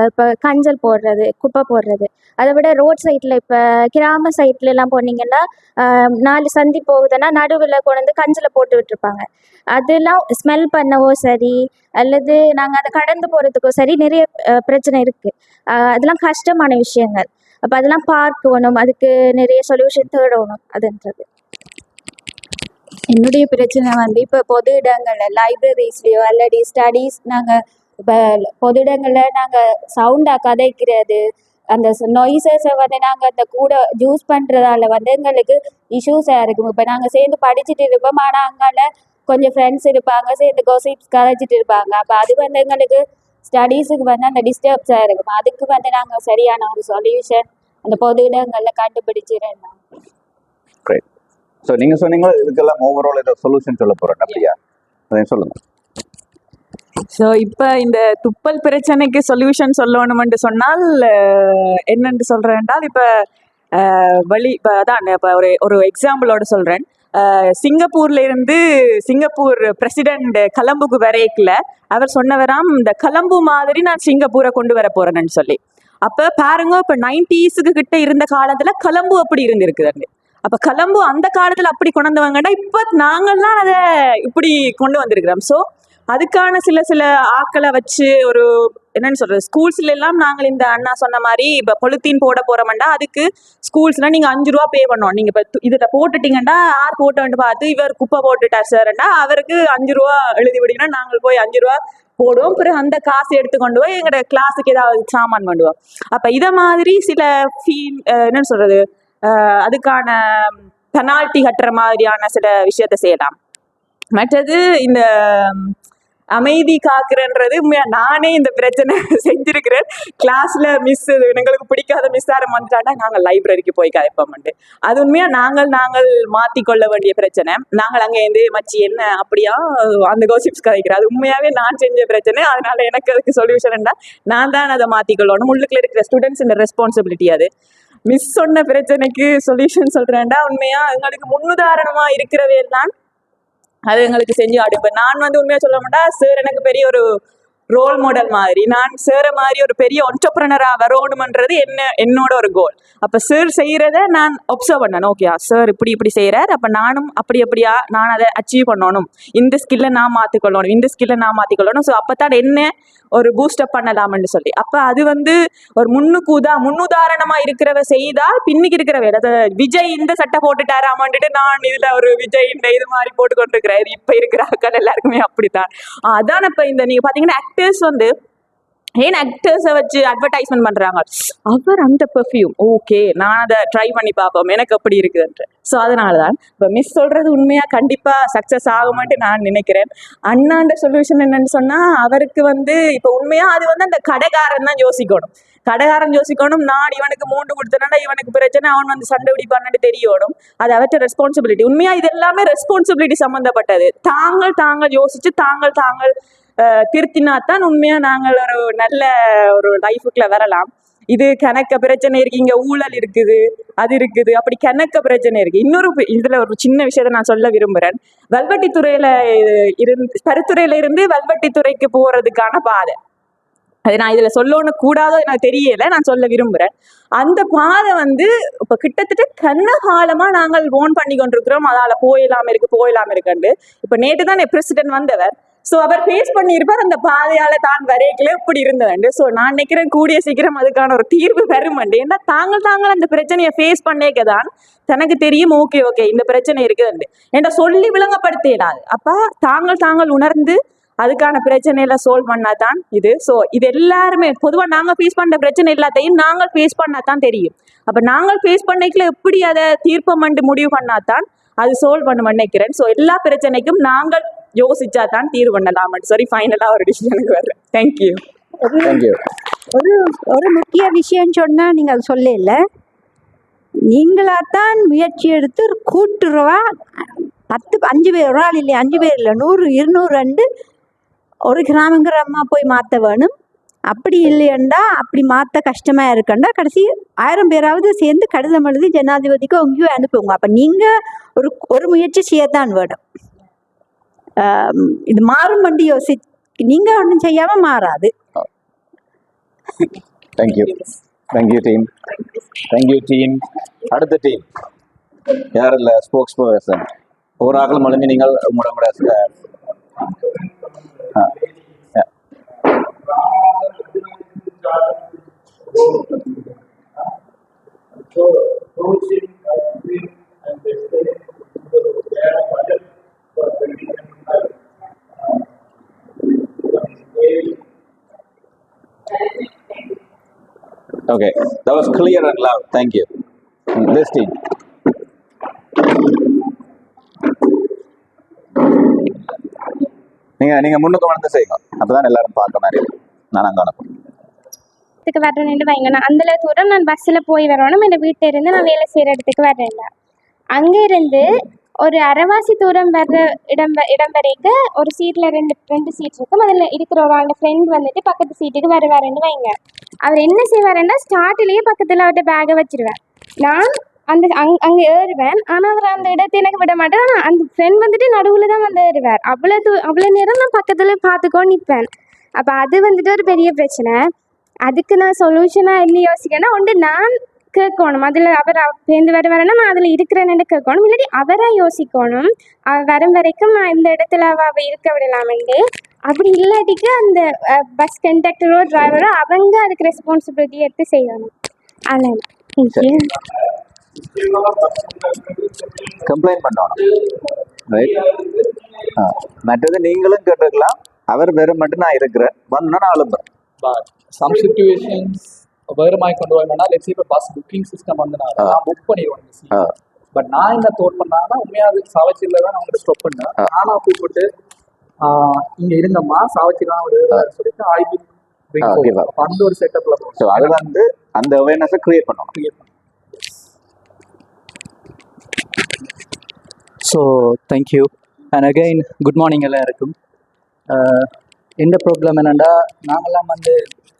இப்போ கஞ்சல் போடுறது, குப்பை போடுறது, அதை விட ரோட் சைடில் இப்போ கிராம சைட்லலாம் போனீங்கன்னா 4 சந்தி போகுதுன்னா நடுவில் கொண்டு வந்து கஞ்சில் போட்டு விட்டுருப்பாங்க. அதெல்லாம் ஸ்மெல் பண்ணவோ சரி, அல்லது நாங்கள் அதை கடந்து போகிறதுக்கோ சரி, நிறைய பிரச்சனை இருக்குது. அதெல்லாம் கஷ்டமான விஷயங்கள். அப்போ அதெல்லாம் பார்க்கணும், அதுக்கு நிறைய சொல்யூஷன் தேடணும் அதுன்றது. என்னுடைய பிரச்சனை வந்து இப்போ பொது இடங்களில் லைப்ரரிஸ்லேயோ அல்லது ஸ்டடீஸ் நாங்கள் இப்போ பொது இடங்களில் நாங்கள் சவுண்டாக கதைக்கிறது, அந்த நொய்ஸஸை வந்து நாங்கள் அந்த கூட யூஸ் பண்ணுறதால வந்து எங்களுக்கு இஷ்யூஸாக இருக்கும். இப்போ நாங்கள் சேர்ந்து படிச்சுட்டு இருப்போம், ஆனால் அங்கால கொஞ்சம் ஃப்ரெண்ட்ஸ் இருப்பாங்க, சேர்ந்து கோசிப்ஸ் கதைச்சிட்டு இருப்பாங்க. அப்போ அது வந்து எங்களுக்கு ஸ்டடீஸுக்கு வந்து அந்த டிஸ்டர்ப்ஸாக இருக்கும். அதுக்கு வந்து நாங்கள் சரியான ஒரு சொல்யூஷன் அந்த பொது இடங்களில் கண்டுபிடிச்சிடணும். ஸோ நீங்க சொன்னீங்க இதுக்கெல்லாம் ஓவரால் ஏதோ சொல்யூஷன் சொல்ல போறேன் அப்படியா? அதையும் சொல்லுங்க. ஸோ இப்போ இந்த துப்பல் பிரச்சனைக்கு சொல்யூஷன் சொல்லணும்னு சொன்னால் என்னென்று சொல்கிறேன் என்றால், இப்போ இப்போ அதான் இப்போ ஒரு எக்ஸாம்பிளோட சொல்கிறேன். சிங்கப்பூர்ல இருந்து சிங்கப்பூர் பிரசிடென்ட் கலம்புக்கு வரைக்கல அவர் சொன்னவராம், இந்த கலம்பு மாதிரி நான் சிங்கப்பூரை கொண்டு வர போறேன்னு சொல்லி. அப்போ பாருங்க, இப்போ 90s கிட்ட இருந்த காலத்தில் கலம்பு அப்படி இருந்திருக்குது. அப்போ கலம்பு அந்த காலத்தில் அப்படி கொண்டு வந்தவங்கடா, இப்போ நாங்கள்லாம் அதை இப்படி கொண்டு வந்திருக்கிறோம். ஸோ அதுக்கான சில ஆக்களை வச்சு ஒரு என்னன்னு சொல்றது, ஸ்கூல்ஸ்ல எல்லாம் நாங்கள் இந்த அண்ணா சொன்ன மாதிரி இப்போ பொலித்தீன் போட போறோம்டா, அதுக்கு ஸ்கூல்ஸ்லாம் நீங்கள் 5 ரூபா பே பண்ணணும். நீங்கள் இப்போ இதில் போட்டுட்டீங்கன்னா யார் போட்டோன்னு பார்த்து இவர் குப்பை போட்டுட்டார் சார்ண்டா அவருக்கு 5 ரூபா எழுதி விடுங்கன்னா நாங்கள் போய் 5 ரூபா போடுவோம். பிறகு அந்த காசு எடுத்து கொண்டு போய் எங்களோட கிளாஸுக்கு ஏதாவது சாமான் பண்ணுவோம். அப்போ இதை மாதிரி சில என்னன்னு சொல்றது, அதுக்கான பெனால்ட்டி கட்டுற மாதிரியான சில விஷயத்த செய்யலாம். மற்றது இந்த அமைதி காக்குறன்றது உண்மையா நானே இந்த பிரச்சனை செஞ்சிருக்கிறேன். கிளாஸ்ல மிஸ் எங்களுக்கு பிடிக்காத மிஸ் ஆரம் வந்துட்டாண்டா நாங்கள் லைப்ரரிக்கு போய் கதைப்போம்ட்டு. அது உண்மையா நாங்கள் மாற்றிக்கொள்ள வேண்டிய பிரச்சனை. நாங்கள் அங்கே இருந்து மச்சி என்ன அப்படியா அந்த கோசிப்ஸ் கதைக்கிறேன், அது உண்மையாவே நான் செஞ்ச பிரச்சனை. அதனால எனக்கு அதுக்கு சொல்யூஷன்டா நான் தான் அதை மாற்றிக்கொள்ளணும். உள்ளுக்குள்ள இருக்கிற ஸ்டூடெண்ட்ஸ் இந்த ரெஸ்பான்சிபிலிட்டி. அது மிஸ் சொன்ன பிரச்சனைக்கு சொல்யூஷன் சொல்றேன்டா, உண்மையா எங்களுக்கு முன்னுதாரணமா இருக்கிறவே தான் அது எங்களுக்கு செஞ்சு ஆடும். இப்போ நான் வந்து உண்மையாக சொல்ல மாட்டா, சார் எனக்கு பெரிய ஒரு ரோல் மாடல் மாதிரி, நான் சார் மாதிரி ஒரு பெரிய என்டர்பிரனராக வரணுமன்றது என்னோட ஒரு கோல். அப்போ சார் செய்கிறத நான் ஒப்சர்வ் பண்ணணும். ஓகே சார் இப்படி செய்கிறார், அப்போ நானும் அப்படியா நான் அதை அச்சீவ் பண்ணணும், இந்த ஸ்கில்லை நான் மாற்றிக்கொள்ளணும். ஸோ அப்போ தான் என்ன ஒரு பூஸ்டப் பண்ணலாம்னு சொல்லி. அப்போ அது வந்து ஒரு முன்னுதாரணமாக இருக்கிறவ செய்தால் பின்னுக்கு இருக்கிறவ, அதாவது விஜய் இந்த சட்டை போட்டுட்டாராமான்ட்டு நான் இதில் ஒரு விஜய் இந்த இது மாதிரி போட்டு கொண்டிருக்கிறேன். இப்போ இருக்கிற ஆட்கள் எல்லாருக்குமே அப்படித்தான். அதான் இப்போ இந்த நீங்கள் பார்த்தீங்கன்னா ஆக்டர்ஸ் வந்து ஏன் ஆக்டர்ஸை வச்சு அட்வர்டைஸ்மெண்ட் பண்ணுறாங்க, அவர் அந்த பெர்ஃப்யூம் ஓகே நான் அதை ட்ரை பண்ணி பார்ப்போம் எனக்கு அப்படி இருக்குதுன்ட்டு. ஸோ அதனால தான் இப்போ மிஸ் சொல்கிறது உண்மையாக கண்டிப்பாக சக்ஸஸ் ஆகுமான்ட்டு நான் நினைக்கிறேன். அண்ணாண்ட சொல்யூஷன் என்னன்னு சொன்னால், அவருக்கு வந்து இப்போ உண்மையாக அது வந்து அந்த கடைக்காரன் தான் யோசிக்கணும். நான் இவனுக்கு 3 கொடுத்தேன்னா இவனுக்கு பிரச்சனை, அவன் வந்து சண்டை பிடிப்பான்னு தெரியணும். அது அவற்ற ரெஸ்பான்சிபிலிட்டி. உண்மையாக இது எல்லாமே ரெஸ்பான்சிபிலிட்டி சம்மந்தப்பட்டது. தாங்கள் யோசிச்சு தாங்கள் திருத்தினாத்தான் உண்மையாக நாங்கள் ஒரு நல்ல ஒரு லைஃபுக்குள்ள வரலாம். இது கணக்க பிரச்சனை இருக்கு, இங்கே ஊழல் இருக்குது, அது இருக்குது, அப்படி கணக்க பிரச்சனை இருக்கு. இன்னொரு இதில் ஒரு சின்ன விஷயத்தை நான் சொல்ல விரும்புகிறேன். வல்வெட்டித்துறையில் பருத்துறையில இருந்து வல்வெட்டித்துறைக்கு போகிறதுக்கான பாதை, அது நான் இதில் சொல்லணும் கூடாதோ எனக்கு தெரியலை, நான் சொல்ல விரும்புகிறேன். அந்த பாதை வந்து இப்போ கிட்டத்தட்ட கண்ணகாலமாக நாங்கள் ஓன் பண்ணி கொண்டிருக்கிறோம். அதால் போயிடலாம் இருக்குன்னு. இப்போ நேற்று தான் பிரசிடென்ட் வந்தவர். ஸோ அவர் ஃபேஸ் பண்ணியிருப்பார் அந்த பாதையால் தான் வரைக்கல இப்படி இருந்ததுண்டு. ஸோ நான் நினைக்கிறேன் கூடிய சீக்கிரம் அதுக்கான ஒரு தீர்வு வருமண்டு. ஏன்னா தாங்கள் அந்த பிரச்சனையை ஃபேஸ் பண்ணேக்க தான் தனக்கு தெரியும் ஓகே இந்த பிரச்சனை இருக்குதுண்டு. ஏன்னா சொல்லி விளங்கப்படுத்தலாது. அப்போ தாங்கள் உணர்ந்து அதுக்கான பிரச்சனையில சால்வ் பண்ணாதான் இது. ஸோ இது எல்லாருமே பொதுவாக நாங்கள் ஃபேஸ் பண்ணுற பிரச்சனை எல்லாத்தையும் நாங்கள் ஃபேஸ் பண்ணாதான் தெரியும். அப்போ நாங்கள் ஃபேஸ் பண்ணிக்கல எப்படி அதை தீர்ப்பமண்டு முடிவு பண்ணாதான் அது சால்வ் பண்ண நினைக்கிறேன். ஸோ எல்லா பிரச்சனைக்கும் நாங்கள் யோசிச்சா தான் தீர்வு பண்ணலாம். சரி, ஃபைனலாக ஒரு டிசிஷனுக்கு வர்றேன். தேங்க்யூ. ஒரு முக்கிய விஷயம் சொன்னால் நீங்கள் அது சொல்லல, நீங்களாத்தான் முயற்சி எடுத்து கூட்டுறவா 5 பேர், ஒரு ஆள் இல்லை 5 பேர் இல்லை 100 200 ஒரு கிராமமா போய் மாற்ற வேணும். அப்படி இல்லையண்டா அப்படி மாற்ற கஷ்டமாக இருக்கண்டா கடைசி 1000 பேராவது சேர்ந்து கடிதம் எழுதி ஜனாதிபதிக்கு எங்கேயோ அனுப்புங்க. அப்போ நீங்கள் ஒரு முயற்சி செய்யத்தான் வேணும். இது மாறும் வண்டி நீங்கள் ஒன்றும் செய்யாமல் மாறாது. Thank you team. Thank you team. அடுத்த டீம் யார் இல்லை ஸ்போக்ஸ் பர்சன் ஒரு ஆக்கள் மொழிஞ்சு நீங்கள் உங்களோட Okay, that was clear and loud. Thank you. This team. நீங்க முன்னுக்கு வந்து செய்யுங்க, அப்பதான் எல்லாரும் பார்க்க மாதிரி. நான் அங்கே அனுப்புறேன். வரணுன்னு வைங்க. நான் அந்த தூரம் நான் பஸ்ஸில் போய் வரணும். என் வீட்டில் இருந்து நான் வேலை செய்கிற இடத்துக்கு வரேன்ல, அங்கே இருந்து ஒரு அரைவாசி தூரம் வர்ற இடம் வரைக்கும் ஒரு சீட்டில் ரெண்டு சீட் இருக்கும். அதில் இருக்கிற ஒரு ஆள் ஃப்ரெண்ட் வந்துட்டு பக்கத்து சீட்டுக்கு வருவாருன்னு வைங்க. அவர் என்ன செய்வாருன்னா ஸ்டார்ட்லேயே பக்கத்தில் அவர்கிட்ட பேகை வச்சிருவார். நான் அங்கே ஏறுவேன். ஆனால் அவர் அந்த இடத்தை எனக்கு விட மாட்டேன். ஆனால் அந்த ஃப்ரெண்ட் வந்துட்டு நடுவில் தான் வந்து ஏறுவார். அவ்வளோ நேரம் நான் பக்கத்தில் பார்த்துக்கோ நிற்பேன். அப்போ அது வந்துட்டு ஒரு பெரிய பிரச்சனை. அதுக்கு நான் சொல்யூஷனாக என்ன யோசிக்கேன்னா ஒன்று நான் கேட்கணும். அதில் அவர் சேர்ந்து வருவாருன்னா நான் அதில் இருக்கிறேன்னு கேட்கணும். இல்லாட்டி அவராக யோசிக்கணும் வரும் வரைக்கும் நான் இந்த இடத்துல அவள் இருக்க விடலாமெண்டு. அப்படி இல்லாட்டிக்கு அந்த பஸ் கண்டக்டரோ டிரைவரோ அவங்க அதுக்கு ரெஸ்பான்சிபிலிட்டி எடுத்து செய்யணும். அதான் கம்ப்ளைண்ட் பண்ணணும். ரைட். மற்றது நீங்களும் கேட்டுக்கலாம். அவர் வெறும் மட்டும் நான் இருக்கிறேன் வந்தோன்னா நான் அழும்புறேன். But some situations வேறு மாதிரி கொண்டு வரணும்னா லெட்ஸ் இப்போ பஸ் புக்கிங் சிஸ்டம் வந்து நான் புக் பண்ணிடுவேன். பட் நான் என்ன தோட் பண்ணாங்கன்னா உண்மையாக சாவச்சியில் தான் நான் உங்கள்கிட்ட ஸ்டாப் பண்ணேன். நானாக கூப்பிட்டு இங்கே இருங்கம்மா சாவச்சிலாம் ஒரு சொல்லிட்டு அந்த ஒரு செட்டப்ல ஸோ அது வந்து அந்த அவேர்னஸை கிரியேட் பண்ணணும். So thank you and again good morning எல்லாருக்கும். இந்த ப்ரோக்ராம் என்னென்னா நாங்கள்லாம் வந்து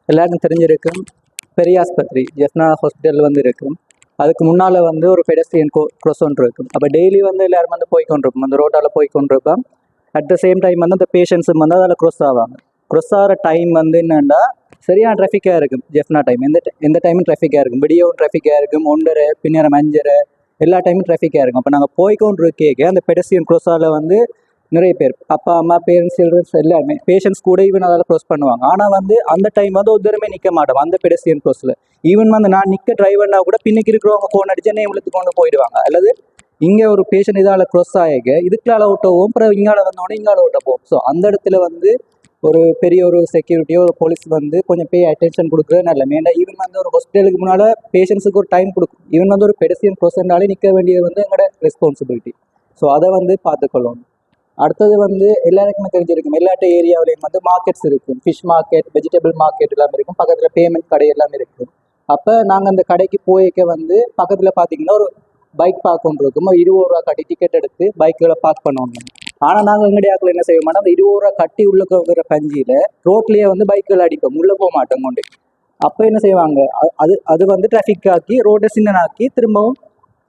எல்லாருக்கும் தெரிஞ்சிருக்கும் பெரிய ஆஸ்பத்திரி ஜெஃப்னா ஹாஸ்பிட்டல் வந்து இருக்கும். அதுக்கு முன்னால் வந்து ஒரு பெடஸ்ட்ரியன் க்ராஸ் ஒன்று இருக்கும். அப்போ டெய்லி வந்து எல்லோரும் வந்து போய்கொண்டிருப்போம், அந்த ரோட்டால் போய்கொண்டிருப்போம். அட் த சேம் டைம் வந்து அந்த பேஷண்ட்ஸும் வந்து அதில் க்ராஸ் ஆவாங்க. க்ராஸ் ஆகிற டைம் வந்து என்னென்னா சரியான டிராஃபிக்காக இருக்கும். ஜெஃப்னா டைம் எந்த டைமும் டிராஃபிக்காக இருக்கும். விடியவும் டிராஃபிக்காக இருக்கும், 1:30 பின்னரம் 5:30 எல்லா டைமும் டிராஃபிக்காக இருக்கும். அப்போ நாங்கள் போய்கொண்டிருக்கேக்க அந்த பெடஸ்ட்ரியன் க்ராஸால் வந்து நிறைய பேர் அப்பா அம்மா பேரண்ட்ஸ் சில்ட்ரன்ஸ் எல்லாருமே பேஷண்ட்ஸ் கூட ஈவன் அதில் க்ராஸ் பண்ணுவாங்க. ஆனால் வந்து அந்த டைம் வந்து ஒருத்தருமே நிற்க மாட்டோம் அந்த பெடஸ்ட்ரியன் க்ராஸில். ஈவன் வந்து நான் நிற்க டிரைவர்னா கூட பின்னுக்கு இருக்கிறவங்க ஃபோன் அடிச்சு என்ன இவங்களுக்கு கொண்டு போயிடுவாங்க. அல்லது இங்கே ஒரு பேஷண்ட் இதால் க்ராஸ் ஆகிக்க இதுக்குளால் ஓட்டவும் அப்புறம் இங்கால வந்தோடனே இங்கால ஓட்ட போகும். ஸோ அந்த இடத்துல வந்து ஒரு பெரிய ஒரு செக்யூரிட்டியோ ஒரு போலீஸ் வந்து கொஞ்சம் அட்டென்ஷன் கொடுக்குறது நல்ல. ஏன்னா ஈவன் வந்து ஒரு ஹாஸ்பிட்டலுக்கு முன்னால் பேஷண்ட்ஸுக்கு ஒரு டைம் கொடுக்கும். ஈவன் வந்து ஒரு பெடஸ்ட்ரியன் க்ராஸ்னாலே நிற்க வேண்டியது வந்து எங்களோட ரெஸ்பான்சிபிலிட்டி. ஸோ அதை வந்து பார்த்துக்கொள்ளணும். அடுத்தது வந்து எல்லாருக்குமே தெரிஞ்சிருக்கும் எல்லாட்ட ஏரியாவிலையும் வந்து மார்க்கெட்ஸ் இருக்கும். ஃபிஷ் மார்க்கெட், வெஜிடபிள் மார்க்கெட் எல்லாம் இருக்கும். பக்கத்தில் பேமெண்ட் கடை எல்லாம் இருக்கும். அப்போ நாங்கள் அந்த கடைக்கு போய்க்க வந்து பக்கத்தில் பார்த்தீங்கன்னா ஒரு பைக் பார்க் ஒன்று இருக்கும். 20 ரூபா கட்டி டிக்கெட் எடுத்து பைக்கில் பார்க் பண்ணணும். ஆனால் நாங்கள் எங்களுடைய ஆக்கள் என்ன செய்வோம்னா அந்த 20 ரூபா கட்டி உள்ளே இருக்கிற பஞ்சியில் ரோட்லேயே வந்து பைக்கில் அடிப்போம், உள்ளே போக மாட்டோம் கொண்டு. அப்போ என்ன செய்வாங்க அது வந்து டிராஃபிக் ஆக்கி ரோட்டை சின்னனாக்கி திரும்பவும்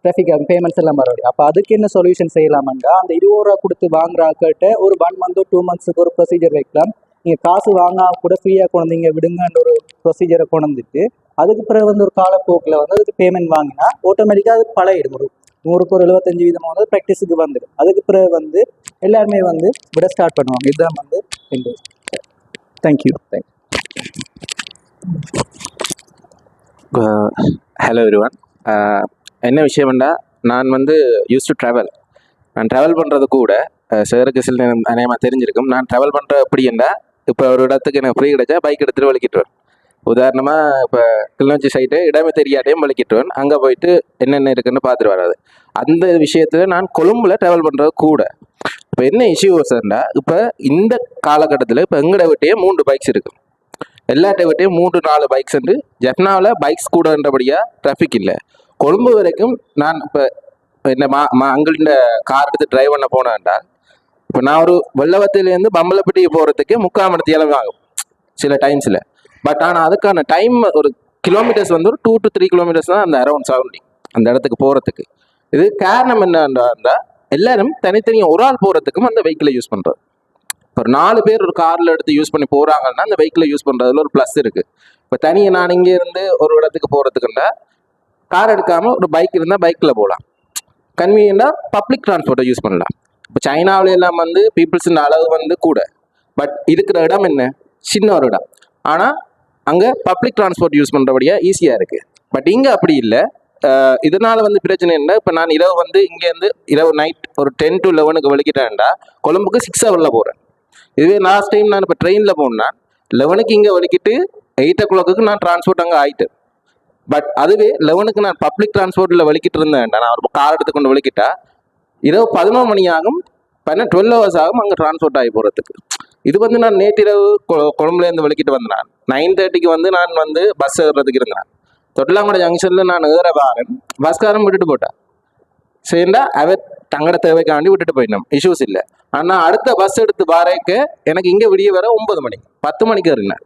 டிராஃபிக் ஆகும், பேமெண்ட்ஸ் எல்லாம் மறுபடியும். அப்போ அதுக்கு என்ன சொல்யூஷன் செய்யலாமாண்டா அந்த 20 ரூபா கொடுத்து வாங்குற ஆக்கிட்ட ஒரு 1 மந்த் 2 மந்த்ஸுக்கு ஒரு ப்ரொசீஜர் வைக்கலாம். நீங்கள் காசு வாங்க கூட ஃப்ரீயாக கொண்டீங்க விடுங்கன்ற ஒரு ப்ரொசீஜரை கொண்டுட்டு அதுக்கு பிறகு வந்து ஒரு காலப்போக்கில் வந்து அதுக்கு பேமெண்ட் வாங்கினா ஆட்டோமேட்டிக்காக அது பழகிடும். ஒரு 100க்கு ஒரு 75% வந்து ப்ராக்டிஸுக்கு வந்துடும். அதுக்கு பிறகு வந்து எல்லாருமே வந்து விட ஸ்டார்ட் பண்ணுவாங்க. இதுதான் வந்து இந்த தேங்க்யூ. Hello everyone. என்ன விஷயம்னா நான் வந்து யூஸ் டு ட்ராவல். நான் ட்ராவல் பண்ணுறது கூட சேருக்கு சில அநேகமாக தெரிஞ்சிருக்கும். நான் ட்ராவல் பண்ணுற எப்படின்னா இப்போ ஒரு இடத்துக்கு எனக்கு ஃப்ரீ கிடைச்சா பைக் எடுத்துகிட்டு வலிக்கிட்டுருவேன். உதாரணமாக இப்போ கிளிநொச்சி சைட்டு இடமே தெரியாட்டையும் வலிக்கிட்டுருவேன். அங்கே போயிட்டு என்னென்ன இருக்குன்னு பார்த்துட்டு வராது. அந்த விஷயத்தில் நான் கொழும்புல ட்ராவல் பண்ணுறது கூட. இப்போ என்ன இஷ்யூஸ்ன்னா இப்போ இந்த காலகட்டத்தில் இப்போ எங்கட விட்டையே 3 பைக்ஸ் இருக்குது. எல்லாட்ட விட்டையும் 3-4 பைக்ஸ் உண்டு. ஜெஃப்னாவில் பைக்ஸ் கூடன்றபடியாக டிராஃபிக் இல்லை. கொழும்பு வரைக்கும் நான் இப்போ இந்த அங்கிட்ட கார் எடுத்து டிரைவ் பண்ண போனேன்டா இப்போ நான் ஒரு வெள்ளவத்திலேருந்து பம்பலப்பட்டிக்கு போகிறதுக்கு 3/4 மணி நேரம் ஆகும் சில டைம்ஸில். பட் ஆனால் அதுக்கான டைம் ஒரு கிலோமீட்டர்ஸ் வந்து ஒரு 2 to 3 கிலோமீட்டர்ஸ் தான் அந்த அரௌண்ட் சரௌண்டிங் அந்த இடத்துக்கு போகிறதுக்கு. இது காரணம் என்னன்னா எல்லாரும் தனித்தனியாக ஒரு ஆள் போகிறதுக்கும் அந்த வெஹிக்கிளை யூஸ் பண்ணுறது. இப்போ ஒரு 4 பேர் ஒரு காரில் எடுத்து யூஸ் பண்ணி போகிறாங்கன்னா அந்த வெஹிக்கிளை யூஸ் பண்ணுறதுல ஒரு ப்ளஸ் இருக்குது. இப்போ தனியாக நான் இங்கே இருந்து ஒரு இடத்துக்கு போகிறதுக்குன்னா கார் எடுக்காமல் ஒரு பைக் இருந்தால் பைக்கில் போகலாம். கன்வீனியண்டாக பப்ளிக் டிரான்ஸ்போர்ட்டை யூஸ் பண்ணலாம். இப்போ சைனாவில எல்லாம் வந்து பீப்புள்ஸின் அளவு வந்து கூட, பட் இருக்கிற இடம் என்ன சின்ன ஒரு இடம். ஆனால் அங்கே பப்ளிக் டிரான்ஸ்போர்ட் யூஸ் பண்ணுறபடியாக ஈஸியாக இருக்குது. பட் இங்கே அப்படி இல்லை. இதனால் வந்து பிரச்சனை என்ன, இப்போ நான் இரவு வந்து இங்கேருந்து இரவு நைட் ஒரு 10 to 11 வெளிக்கிட்டேன்டா கொழும்புக்கு 6 hours போகிறேன். இதுவே லாஸ்ட் டைம் நான் இப்போ ட்ரெயினில் போனேன்னா 11 இங்கே வெளிக்கிட்டு 8 o'clock நான் டிரான்ஸ்போர்ட் அங்கே ஆகிட்டேன். பட் அதுவே 11 நான் பப்ளிக் டிரான்ஸ்போர்ட்டில் வெளிக்கிட்டு இருந்தேன்டா, நான் ஒரு கார் எடுத்துக்கொண்டு வெளிக்கிட்டா இரவு 11 மணி ஆகும், 12 hours ஆகும் அங்கே டிரான்ஸ்போர்ட் ஆகி போகிறதுக்கு. இது வந்து நான் நேற்றிரவு கொழும்புலேருந்து வெளிக்கிட்டு வந்தேன். 9:30 வந்து நான் வந்து பஸ் ஏறுறதுக்கு இருந்தேன். தொட்டிலாங்கோட ஜங்ஷனில் நான் ஏற வாரன், பஸ்காரன் விட்டுட்டு போட்டேன். சரிண்டா அவர் தங்கட தேவைக்காண்டி விட்டுட்டு போயிட்டோம், இஷ்யூஸ் இல்லை. ஆனால் அடுத்த பஸ் எடுத்து வாரேக்க எனக்கு இங்கே விடிய வர 9 மணி 10 மணிக்கு இருந்தேன்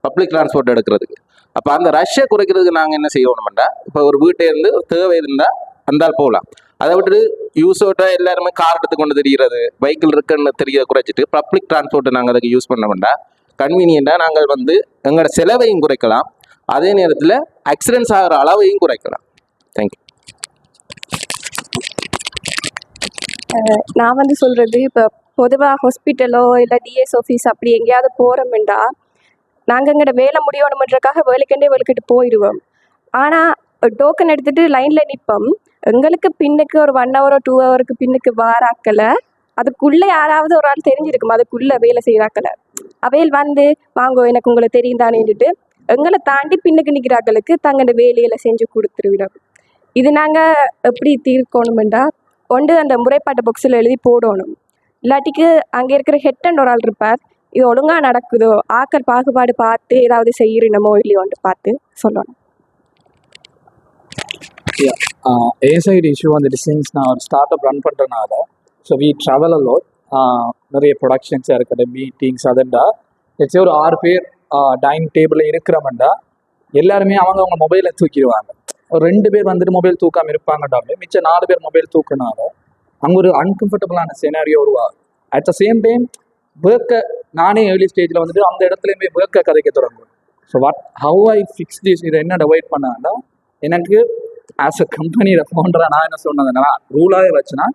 பப்ளிக் டிரான்ஸ்போர்ட் எடுக்கிறதுக்கு. அப்போ அந்த ரஷ்ஷை குறைக்கிறதுக்கு நாங்கள் என்ன செய்யணும்டா, இப்போ ஒரு வீட்டை இருந்து ஒரு தேவை இருந்தால் அந்தால் போகலாம். அதை விட்டு யூஸோட எல்லாருமே கார் எடுத்து கொண்டு தெரிகிறது, வெஹிக்கிள் இருக்குன்னு தெரிய குறைச்சிட்டு பப்ளிக் டிரான்ஸ்போர்ட்டை நாங்கள் அதுக்கு யூஸ் பண்ண வேண்டாம். கன்வீனியண்டாக நாங்கள் வந்து எங்களோட செலவையும் குறைக்கலாம், அதே நேரத்தில் ஆக்சிடென்ட்ஸ் ஆகிற அளவையும் குறைக்கலாம். தேங்க்யூ. நான் வந்து சொல்கிறது, இப்போ பொதுவாக ஹாஸ்பிட்டலோ இல்லை டிஎஸ் ஆஃபீஸ் அப்படி எங்கேயாவது போகிறோம்டா நாங்கள் எங்களோட வேலை முடியணுமன்றக்காக வேலைக்கிட்டு போயிடுவோம். ஆனால் டோக்கன் எடுத்துகிட்டு லைனில் நிற்போம். எங்களுக்கு பின்னுக்கு ஒரு 1 hour 2 hour பின்னுக்கு வாராக்கலை அதுக்குள்ளே யாராவது ஒரு ஆள் தெரிஞ்சிருக்கும், அதுக்குள்ளே வேலை செய்கிறாக்கலை அவையில் வந்து வாங்கோ எனக்கு உங்களை தெரியும் தானேன்ட்டு எங்களை தாண்டி பின்னுக்கு நிற்கிறாக்களுக்கு தங்களோட வேலையில் செஞ்சு கொடுத்துருவிடும். இது நாங்கள் எப்படி தீர்க்கணுமெண்டா, ஒன்று அந்த முறைப்பாட்டு பாக்ஸில் எழுதி போடணும். இல்லாட்டிக்கு அங்கே இருக்கிற ஹெட்டன் ஒரு ஆள் இருப்பார், இது ஒழுங்காக நடக்குதோ ஆக்கள் பாகுபாடு பார்த்து ஏதாவது செய்யணுமோ இல்லையோன்ட்டு பார்த்து சொல்லணும். ஏசைடு இஷ்யூ வந்துட்டு சின்ஸ் நான் ஒரு ஸ்டார்ட் அப் ரன் பண்ணுறதுனால ஸோ வி ட்ராவல் அலோட், நிறைய ப்ரொடக்ஷன்ஸாக இருக்கட்டும் மீட்டிங்ஸ் அதண்டா வச்சு ஒரு 6 பேர் டைனிங் டேபிளில் இருக்கிறோம்டா எல்லாருமே அவங்க மொபைலை தூக்கிடுவாங்க. ஒரு 2 பேர் வந்துட்டு மொபைல் தூக்காமல் இருப்பாங்கட்டாமே மிச்சம் 4 பேர் மொபைல் தூக்கினால அங்கே ஒரு அன்கம்ஃபர்டபுளான சினாரியோ உருவாகும். அட் த சேம் டைம் ஒர்க்கை நானே ஏர்லி ஸ்டேஜில் வந்துட்டு அந்த இடத்துலையுமே ஒர்க்கை கதைக்க தொடங்கும். So how I fix this, இதை என்ன அவாய்ட் பண்ணாண்டா எனக்கு ஆஸ் அ கம்பெனியில் ஃபவுண்டராக நான் என்ன சொன்னதுன்னா ரூலாகவே வச்சுன்னா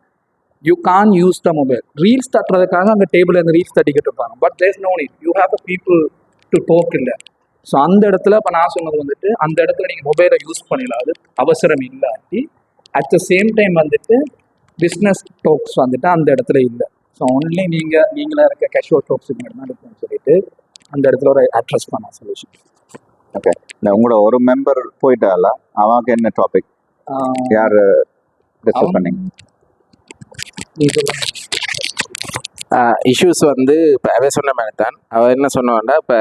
you can use the mobile. Reels தட்டுறதுக்காக அங்கே டேபிளில் இருந்து ரீல்ஸ் தட்டிக்கிட்டு இருப்பாங்க, but there's no need, you have a people to talk இல்லை. ஸோ அந்த இடத்துல இப்போ நான் சொன்னது வந்துட்டு அந்த இடத்துல நீங்கள் மொபைலை யூஸ் பண்ணிடலாம், அது அவசரம் இல்லாட்டி. அட் த சேம் டைம் வந்துட்டு பிஸ்னஸ் டோக்ஸ் வந்துட்டு அந்த இடத்துல இல்லை. ஸோ ஒன்லி நீங்களே இருக்க கேஷுவல் டோக்ஸ் மட்டும்தான் இருக்குன்னு சொல்லிட்டு அந்த இடத்துல ஒரு அட்ரஸ் பண்ண சொல்யூஷன். ஓகே, இந்த உங்களோட ஒரு மெம்பர் போயிட்டால அவங்க என்ன டாபிக் யார் டிஸ்கஸ் பண்ணீங்க? இஷ்யூஸ் வந்து இப்போ அவன் சொன்ன மாதிரி தான். அவள் என்ன சொன்னான்னா, இப்போ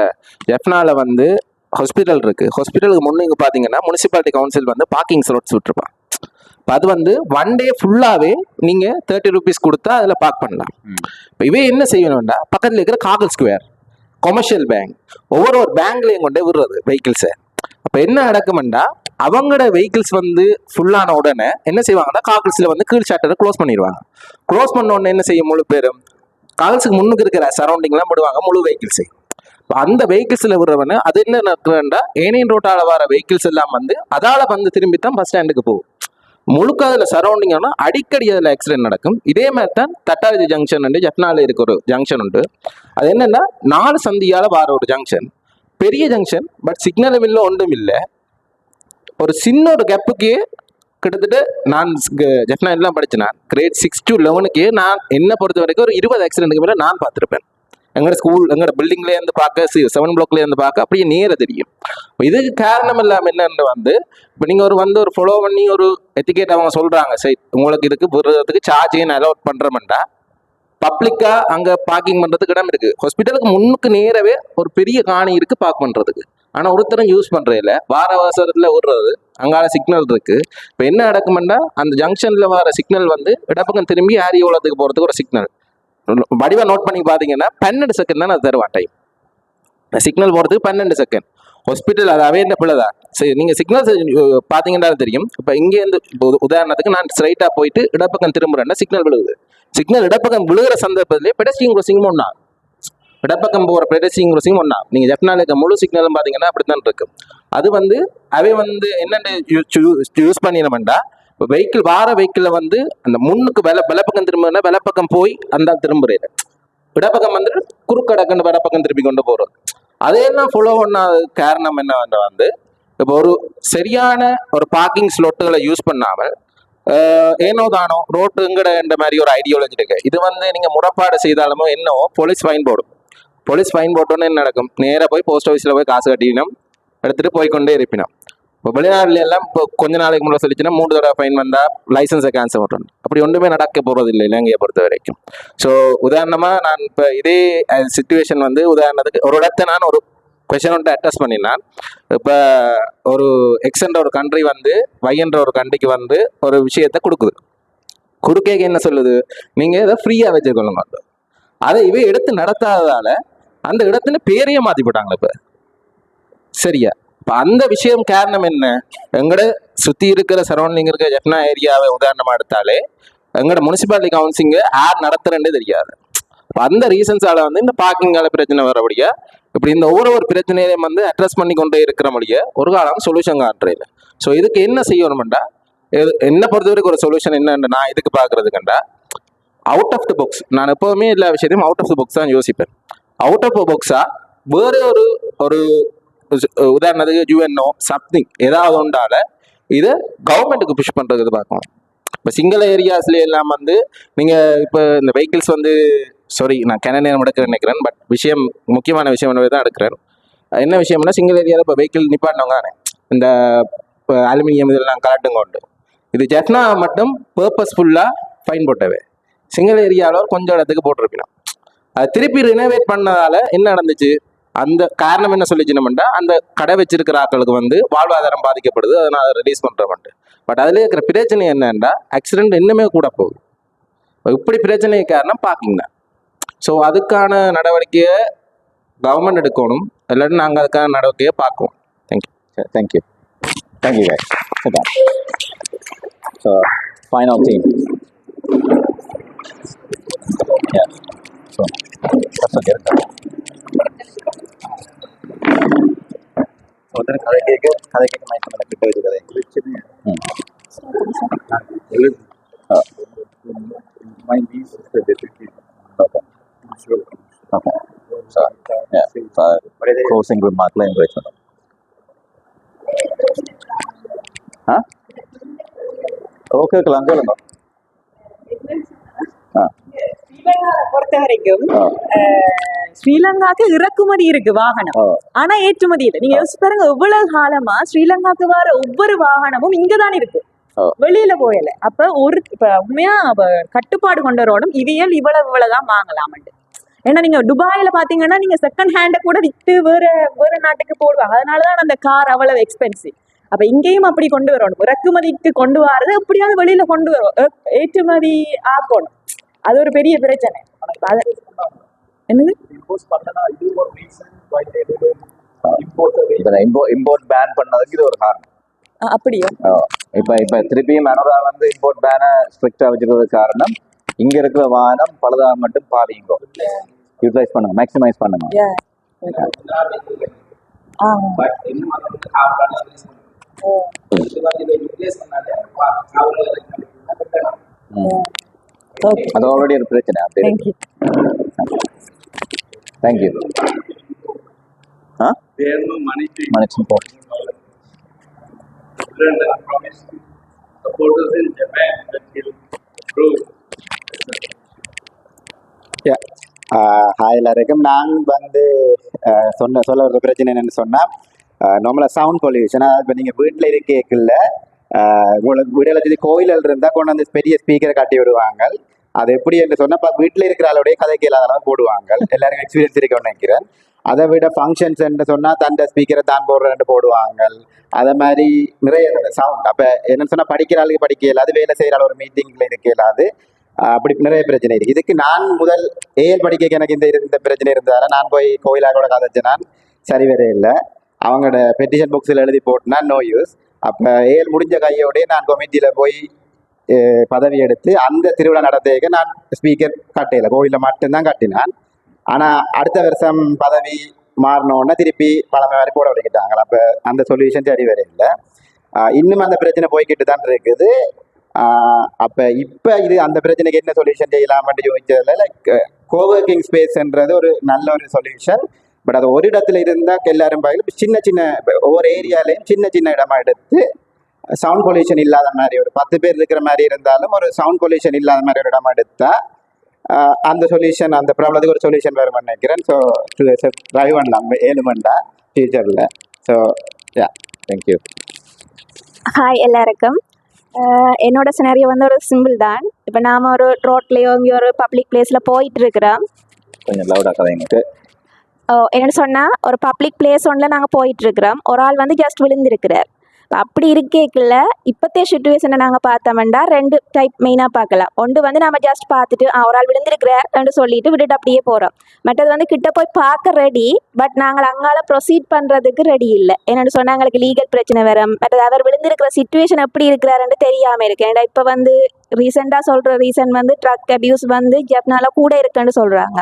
ஜெஃப்னாவில் வந்து ஹாஸ்பிட்டல் இருக்குது, ஹாஸ்பிட்டலுக்கு முன்னே இங்கே பார்த்தீங்கன்னா முனிசிபாலிட்டி கவுன்சில் வந்து பார்க்கிங் ஸ்லாட்ஸ் விட்டுருப்பான். இப்போ அது வந்து 1 day ஃபுல்லாகவே நீங்கள் 30 rupees கொடுத்தா அதில் பார்க் பண்ணலாம். இப்போ இவன் என்ன செய்யணும்னா பக்கத்தில் இருக்கிற காகல் ஸ்கொயர் கொமர்ஷியல் பேங்க் ஒவ்வொரு பேங்க்லேயும் கொண்டே விடுறது வெஹிக்கிள்ஸை. அப்போ என்ன நடக்குமெண்டா அவங்களோட வெஹிக்கிள்ஸ் வந்து ஃபுல்லான உடனே என்ன செய்வாங்கன்னா காகல்ஸில் வந்து கீழ் ஷட்டரை க்ளோஸ் பண்ணிடுவாங்க. க்ளோஸ் பண்ண உடனே என்ன செய்யும், முழு பேரும் காகல்ஸுக்கு முன்னுக்கு இருக்கிற சரௌண்டிங்லாம் விடுவாங்க முழு வெஹிக்கிள்ஸை. இப்போ அந்த வெஹிக்கிள்ஸில் விடுறவனு அது என்ன நடக்குதுன்னா ஏனியன் ரோட்டால் வர வெஹிக்கிள்ஸ் எல்லாம் வந்து அதால் வந்து திரும்பி தான் பஸ் ஸ்டாண்டுக்கு போகும். முழுக்க அதில் சரௌண்டிங் ஆனால் அடிக்கடி அதில் ஆக்சிடென்ட் நடக்கும். இதே மாதிரி தான் தட்டாரதி ஜங்ஷன் உண்டு, ஜெஃப்னாவில் இருக்க ஒரு ஜங்ஷன் உண்டு. அது என்னென்னா 4 சந்தியால் வர ஒரு ஜங்ஷன், பெரிய ஜங்ஷன், பட் சிக்னலும் இல்லை ஒன்றும் இல்லை. ஒரு சின்ன ஒரு கேப்புக்கே கிட்டத்தட்ட நான் ஜெஃப்னாலாம் படித்தேன், கிரேட் 6 to 11 நான் என்ன பொறுத்த வரைக்கும் ஒரு 20 ஆக்சிடென்ட்டுக்கு மேலே நான் பார்த்துருப்பேன். எங்களோட ஸ்கூல் எங்களோட பில்டிங்லேருந்து பார்க்க 7 blockலேருந்து பார்க்க அப்படியே நேர தெரியும். இதுக்கு காரணம் இல்லாமல் என்னென்னு வந்து இப்போ நீங்கள் ஒரு ஃபாலோ பண்ணி ஒரு எத்திகேட் அவங்க சொல்கிறாங்க, சரி உங்களுக்கு இதுக்கு விடுறதுக்கு சார்ஜையும் அலோட் பண்ணுறோம்டா பப்ளிக்காக அங்கே பார்க்கிங் பண்ணுறதுக்கு இடம் இருக்குது. ஹாஸ்பிட்டலுக்கு முன்னுக்கு நேரவே ஒரு பெரிய காணி இருக்குது பார்க் பண்ணுறதுக்கு. ஆனால் ஒருத்தரும் யூஸ் பண்ணுறதில்ல, வார அவசரத்தில் விடுறது. அங்கால சிக்னல் இருக்குது. இப்போ என்ன நடக்குமெண்டா அந்த ஜங்ஷனில் வர சிக்னல் வந்து இடப்பக்கம் திரும்பி ஆரியோலத்துக்கு போகிறதுக்கு ஒரு சிக்னல் வடிவாக நோட் பண்ணி பார்த்தீங்கன்னா 12 செகண்ட் தான் அது தருவான் டைம். சிக்னல் போகிறதுக்கு 12 செகண்ட். ஹாஸ்பிட்டல் அது அவைய பிள்ளைதான். சரி, நீங்கள் சிக்னல் பார்த்தீங்கன்னா தெரியும். இப்போ இங்கேருந்து உதாரணத்துக்கு நான் ஸ்ட்ரைட்டாக போயிட்டு இடப்பக்கம் திரும்புறேன்னா சிக்னல் விழுகுது. சிக்னல் இடப்பக்கம் விழுகிற சந்தர்ப்பத்திலே பெடஸ்ட்ரியன் கிராசிங் ஒன்றா, இடப்பக்கம் போகிற பெடஸ்ட்ரியன் கிராசிங் ஒன்றா. நீங்கள் ஜெஃப்னால இருக்க முழு சிக்னலும் பார்த்தீங்கன்னா அப்படித்தான் இருக்கு. அது வந்து அவை வந்து என்னென்ன யூஸ் பண்ணிடமெண்டா, இப்போ வெஹிக்கிள் வார வெஹிக்கிளில் வந்து அந்த முன்னுக்கு வெள்ளப்பக்கம் திரும்புனா வெள்ளப்பக்கம் போய் அந்த திரும்புறேன், இடப்பக்கம் வந்துட்டு குறுக்கடக்குன்னு வடப்பக்கம் திருப்பி கொண்டு போகிறது. அதையெல்லாம் ஃபாலோ பண்ணாத காரணம் என்னவென்ற வந்து இப்போ ஒரு சரியான ஒரு பார்க்கிங் ஸ்லோட்டுகளை யூஸ் பண்ணாமல் ஏனோ தானோ ரோட்டுங்கிற மாதிரி ஒரு ஐடியாலஜி இருக்கு. இது வந்து நீங்கள் முறைப்பாடு செய்தாலுமோ என்னவோ போலீஸ் ஃபைன் போடும். போலீஸ் ஃபைன் போட்டோன்னு என்ன நடக்கும், நேராக போய் போஸ்ட் ஆஃபீஸில் போய் காசு கட்டினோம், எடுத்துகிட்டு போய்கொண்டே இருப்பினோம். இப்போ வெளிநாடுல எல்லாம் இப்போ கொஞ்ச நாளைக்கு முன்னாடி சொல்லிச்சுன்னா 3 தடவை ஃபைன் வந்தால் லைசன்ஸை கேன்சல் பண்ணுறோம். அப்படி ஒன்றுமே நடக்க போகிறது இல்லை இலங்கையை பொறுத்த வரைக்கும். ஸோ உதாரணமாக நான் இப்போ இதே சிச்சுவேஷன் வந்து உதாரணத்துக்கு ஒரு இடத்த நான் ஒரு கொஷன் ஒன்று அட்ரஸ் பண்ணினான். இப்போ ஒரு எக்ஸ்ன்ற ஒரு கண்ட்ரி வந்து வைன்ற ஒரு கண்ட்ரிக்கு வந்து ஒரு விஷயத்தை கொடுக்க என்ன சொல்லுது, நீங்கள் இதை ஃப்ரீயாக வச்சுக்கொள்ளுங்க. அதை இவை எடுத்து நடத்தாததால் அந்த இடத்துல பேரையே மாற்றி போட்டாங்க. இப்போ சரியா, இப்போ அந்த விஷயம் காரணம் என்ன, எங்களோட சுற்றி இருக்கிற சரௌண்டிங் இருக்கிற ஜெஃப்னா ஏரியாவை உதாரணமாக எடுத்தாலே எங்களோட முனிசிபாலிட்டி கவுன்சிலிங்கை யார் நடத்துறேன்னே தெரியாது. இப்போ அந்த ரீசன்ஸால் வந்து இந்த பார்க்கிங்கால பிரச்சனை வரபடியா இப்படி இந்த ஒவ்வொரு பிரச்சனையும் வந்து அட்ரஸ் பண்ணி கொண்டே இருக்கிற முடிய ஒரு காலம் சொல்யூஷன் காட்டுறேன். ஸோ இதுக்கு என்ன செய்யணும்டா, என்ன பொறுத்த வரைக்கும் ஒரு சொல்யூஷன் என்னன்னு நான் இதுக்கு பார்க்கறதுக்குண்டா, அவுட் ஆஃப் த பாக்ஸ். நான் எப்போவுமே எல்லா விஷயத்தையும் அவுட் ஆஃப் த பாக்ஸ் தான் யோசிப்பேன். அவுட் ஆஃப் த பாக்ஸாக வேறு ஒரு உதாரணத்துக்கு யூஎன்ஓ சம்திங் ஏதாவது ஒன்றால இதை கவர்மெண்ட்டுக்கு புஷ் பண்ணுறது பார்க்கணும். இப்போ சிங்கள ஏரியாஸ்ல எல்லாம் வந்து நீங்கள் இப்போ இந்த வெஹிக்கிள்ஸ் வந்து நான் நேரம் எடுக்கிறேன் நினைக்கிறேன். பட் முக்கியமான விஷயம் தான் எடுக்கிறேன். என்ன விஷயம்னா, சிங்கிள் ஏரியாவில் இப்போ வெஹிக்கிள் நிப்பாட்டினவங்க தானே இந்த அலுமினியம் இதெல்லாம் கலட்டுங்க உண்டு. இது ஜெஃப்னா மட்டும் பர்பஸ்ஃபுல்லாக ஃபைன் போட்டவே, சிங்கிள் ஏரியாவில் கொஞ்சம் இடத்துக்கு போட்டிருப்பினோம். அது திருப்பி ரினோவேட் பண்ணதால என்ன நடந்துச்சு, அந்த காரணம் என்ன சொல்லிச்சுனோம்னா, அந்த கடை வச்சிருக்கிற ஆட்களுக்கு வந்து வாழ்வாதாரம் பாதிக்கப்படுது, அதனால் அதை ரிலீஸ் பண்ணுறோம்ட்டு. பட் அதில் இருக்கிற பிரச்சனை என்னன்னா, ஆக்சிடென்ட் இன்னுமே கூட போகுது. இப்படி பிரச்சனைக்கு காரணம் பார்க்கிங் தான். ஸோ அதுக்கான நடவடிக்கையை கவர்மெண்ட் எடுக்கணும், இல்லாட்டி நாங்கள் அதுக்கான நடவடிக்கையை பார்க்குவோம். Thank you. Thank you guys. So final team. Yeah. So that's okay. ஒருத்தர் கதை கேட்க மைண்ட் பண்ண கிட்ட வச்சு கதை closing remark la encourage பண்ணணும். ஓகே கலாம் சொல்லுங்க. பொறுத்த வரைக்கும் ஸ்ரீலங்காக்கு இறக்குமதி இருக்கு வாகனம், ஆனா ஏற்றுமதி இல்லை. நீங்க யோசிச்சு பாருங்க, எவ்வளவு காலமா ஸ்ரீலங்காக்கு வர ஒவ்வொரு வாகனமும் இங்கதான் இருக்கு, வெளியில போயல. அப்ப இப்ப உண்மையா கட்டுப்பாடு கொண்டு வரணும், இவ்வளவுதான் வாங்கலாம்ட்டு. ஏன்னா நீங்க துபாயில பாத்தீங்கன்னா நீங்க செகண்ட் ஹேண்ட கூட வித்து வேற நாட்டுக்கு போடுவாங்க. அதனாலதான் அந்த கார் அவ்வளவு எக்ஸ்பென்சிவ். அப்ப இங்கேயும் அப்படி கொண்டு வரணும், இறக்குமதிக்கு கொண்டு வரது எப்படியாவது வெளியில கொண்டு வரும், ஏற்றுமதி ஆக்கணும். அது ஒரு பெரிய பிரச்சனை. என்னது இம்போர்ட் பேன் பண்ணதுக்கு இது ஒரு காரணம். அப்படியா? இப்ப திருப்பியும் அனுரா வந்து இம்போர்ட் பேனை ஸ்ட்ரிக்டா வச்சிருக்கிறது காரணம், இங்க இருக்கிற வாகனம் பழுதாக மட்டும் பாதிங்கோ, யூட்டிலைஸ் பண்ணுங்க, மேக்ஸிமைஸ் பண்ணுங்க. அது ஆல்ரெடி ஒரு பிரச்சனை. தேங்க்யூ. மணிக்கு போ. ஹாய் எல்லாருக்கும். நான் வந்து சொல்ல ஒரு பிரச்சனை என்னென்னு சொன்னால், நார்மலாக சவுண்ட் பொல்யூஷன். இப்போ நீங்கள் வீட்டில் இருக்கல உங்களுக்கு வீடியோவில் வச்சு கோயிலில் இருந்தால் கொண்டு வந்து பெரிய ஸ்பீக்கரை காட்டி விடுவாங்க. அது எப்படி என்று சொன்னால், இப்போ வீட்டில் இருக்கிற அளவுடைய கதை கேளாதளவு போடுவாங்க. எல்லாருக்கும் எக்ஸ்பீரியன்ஸ் இருக்குன்னு நினைக்கிறேன். அதை விட ஃபங்க்ஷன்ஸ் என்று சொன்னால் தண்டை ஸ்பீக்கரை தான் போடுறேன்னு போடுவாங்க. அதை மாதிரி நிறைய சவுண்ட். அப்போ என்னென்னு சொன்னால், படிக்கிற ஆளுக்கு படிக்க இயலாது, வேலை செய்கிற ஒரு மீட்டிங்கில் இருக்க இயலாது. அப்படி நிறைய பிரச்சனை இருக்குது. இதுக்கு நான் முதல் ஏஎல் படிக்க எனக்கு இந்த பிரச்சனை இருந்ததால் நான் போய் கோயிலாக கூட கதைச்சு நான் சரி வர இல்லை. அவங்களோட பெட்டிஷன் பாக்ஸில் எழுதி போட்டுனா நோ யூஸ். அப்போ ஏழு முடிஞ்ச கையோடய நான் கமிட்டியில் போய் பதவி எடுத்து அந்த திருவிழா நடத்திக்க நான் ஸ்பீக்கர் கட்டையில் கோவிலில் மட்டும்தான் கட்டினான். ஆனால் அடுத்த வருஷம் பதவி மாறினோன்னா திருப்பி பழமை மாதிரி போட வச்சுக்கிட்டாங்க. அப்போ அந்த சொல்யூஷன் சரி வர இல்லை. இன்னும் அந்த பிரச்சனை போய்கிட்டு தான் இருக்குது. அப்போ இப்போ இது அந்த பிரச்சனைக்கு என்ன சொல்யூஷன் செய்யலாம்னு யோசிச்சதில் லைக் கோவர்க்கிங் ஸ்பேஸ்ன்றது ஒரு நல்ல ஒரு சொல்யூஷன். பட் அது ஒரு இடத்துல இருந்தால் எல்லாரும் பார்க்கல சின்ன சின்ன ஒவ்வொரு ஏரியாலையும் சின்ன சின்ன இடமா எடுத்து சவுண்ட் பொல்யூஷன் இல்லாத மாதிரி ஒரு 10 பேர் இருக்கிற மாதிரி இருந்தாலும் ஒரு சவுண்ட் பொல்யூஷன் இல்லாத மாதிரி ஒரு இடமா எடுத்தால் அந்த சொல்யூஷன் அந்த ப்ராப்ளத்துக்கு ஒரு சொல்யூஷன் வேறு நினைக்கிறேன். ஸோ ட்ரை பண்ணலாம் 7 மண்டா ஃபியூச்சரில். So yeah thank you. ஹாய் எல்லாருக்கும். என்னோட சினாரியோ வந்து ஒரு சிம்பிள் தான். இப்போ நாம் ஒரு ரோட்லேயோ இங்கே ஒரு பப்ளிக் பிளேஸில் போயிட்டு இருக்கிறோம். கொஞ்சம் லவுடாக கதைங்க. என்னென்னு சொன்னால் ஒரு பப்ளிக் பிளேஸ் ஒன்றில் நாங்கள் போயிட்டுருக்கிறோம். ஒரு ஆள் வந்து ஜஸ்ட் விழுந்திருக்கிறார். அப்படி இருக்கேக்குள்ள இப்போத்தைய சுச்சுவேஷனை நாங்கள் பார்த்தோம்னா 2 டைப் மெயினாக பார்க்கலாம். ஒன்று வந்து நம்ம ஜஸ்ட் பார்த்துட்டு ஒரு ஆள் விழுந்திருக்கிறார்ன்னு சொல்லிட்டு விட்டுட்டு அப்படியே போகிறோம். மற்றது வந்து கிட்ட போய் பார்க்க ரெடி, பட் நாங்கள் அங்கால ப்ரொசீட் பண்ணுறதுக்கு ரெடி இல்லை. என்னென்னு சொன்னால் எங்களுக்கு லீகல் பிரச்சனை வரும். மற்றது அவர் விழுந்திருக்கிற சுச்சுவேஷன் எப்படி இருக்கிறாருன்னு தெரியாமல் இருக்கு. ஏன்னா இப்போ வந்து ரீசெண்டாக சொல்கிற ரீசன் வந்து ட்ரக் அபியூஸ் வந்து ஜப்னால கூட இருக்குன்னு சொல்கிறாங்க.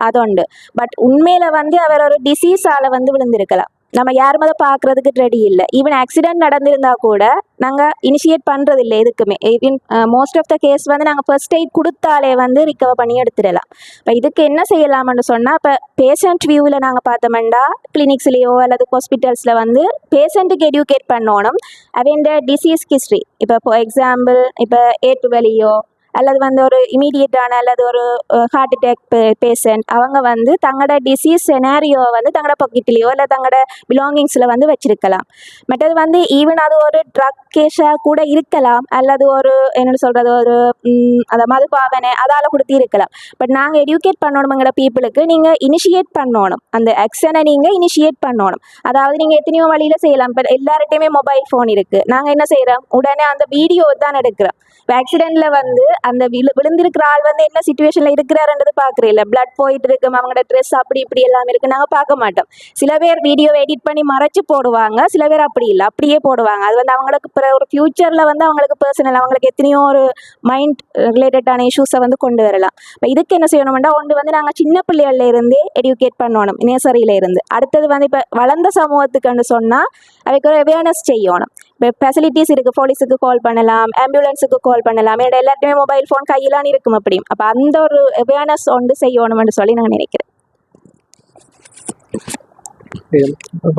அது உண்டு. பட் உண்மையில் வந்து அவர் ஒரு டிசீஸால் வந்து விழுந்திருக்கலாம். நம்ம யாரும் அதை பார்க்குறதுக்கு ரெடி இல்லை. ஈவன் ஆக்சிடென்ட் நடந்திருந்தா கூட நாங்கள் இனிஷியேட் பண்ணுறது இல்லை எதுக்குமே. Even most of the case வந்து நாங்கள் ஃபர்ஸ்ட் எய்ட் கொடுத்தாலே வந்து ரிகவர் பண்ணி எடுத்துடலாம். இப்போ இதுக்கு என்ன செய்யலாம்னு சொன்னால், இப்போ பேஷண்ட் வியூவில் நாங்கள் பார்த்தோம்னா கிளினிக்ஸ்லேயோ அல்லது ஹாஸ்பிட்டல்ஸில் வந்து பேஷண்ட்டுக்கு எடியூகேட் பண்ணணும். அவன் டிசீஸ் ஹிஸ்ட்ரி, இப்போ ஃபார் எக்ஸாம்பிள் இப்போ ஏட்டு வலியோ அல்லது வந்து ஒரு இமீடியட்டான அல்லது ஒரு ஹார்ட் அட்டாக் பேஷண்ட் அவங்க வந்து தங்களோட டிசீஸ் செனாரியோவை வந்து தங்களோட பாக்கெட்லேயோ இல்லை தங்களோட பிலாங்கிங்ஸில் வந்து வச்சுருக்கலாம். மற்றது வந்து ஈவன் அது ஒரு ட்ரக் கேஸாக கூட இருக்கலாம், அல்லது ஒரு என்னென்னு சொல்கிறது ஒரு அதை மதுபாவனை அதால் கொடுத்து இருக்கலாம். பட் நாங்கள் எடியூகேட் பண்ணணுங்கிற பீப்புளுக்கு நீங்கள் இனிஷியேட் பண்ணணும். அந்த ஆக்ஷனை நீங்கள் இனிஷியேட் பண்ணணும். அதாவது நீங்கள் எத்தனையோ வழியில் செய்யலாம். இப்போ எல்லார்கிட்டையுமே மொபைல் ஃபோன் இருக்குது. நாங்கள் என்ன செய்கிறோம், உடனே அந்த வீடியோ தான் எடுக்கிறோம். இப்போ ஆக்சிடெண்ட்டில் வந்து அந்த விழுந்திருக்கிற ஆள் வந்து என்ன சுச்சுவேஷனில் இருக்கிறாருன்றது பார்க்குறீங்கள. பிளட் போயிட்டு இருக்கும், அவங்களோட ட்ரெஸ் அப்படி இப்படி எல்லாம் இருக்குது, நாங்கள் பார்க்க மாட்டோம். சில பேர் வீடியோவை எடிட் பண்ணி மறைச்சு போடுவாங்க, சில பேர் அப்படி இல்லை அப்படியே போடுவாங்க. அது வந்து அவங்களுக்கு ஒரு ஃப்யூச்சரில் வந்து அவங்களுக்கு பர்சனல் அவங்களுக்கு எத்தனையோ ஒரு மைண்ட் ரிலேட்டடான இஷ்யூஸை வந்து கொண்டு வரலாம். இப்போ இதுக்கு என்ன செய்யணும்னா, ஒன்று வந்து நாங்கள் சின்ன பிள்ளைகள்ல இருந்தே எடியூகேட் பண்ணணும், நேசரியில் இருந்து. அடுத்தது வந்து இப்போ வளர்ந்த சமூகத்துக்குன்னு சொன்னால் அதுக்கு ஒரு அவேர்னஸ் செய்யணும். இப்போ ஃபெசிலிட்டிஸ் இருக்குது, போலீஸுக்கு கால் பண்ணலாம், ஆம்புலன்ஸுக்கு கால் பண்ணலாம். என்னோட எல்லாத்தையுமே மொபைல் ஃபோன் கையிலான்னு இருக்கும் அப்படியும். அப்போ அந்த ஒரு அவேர்னஸ் ஒன்று செய்யணும்னு சொல்லி நான் நினைக்கிறேன்.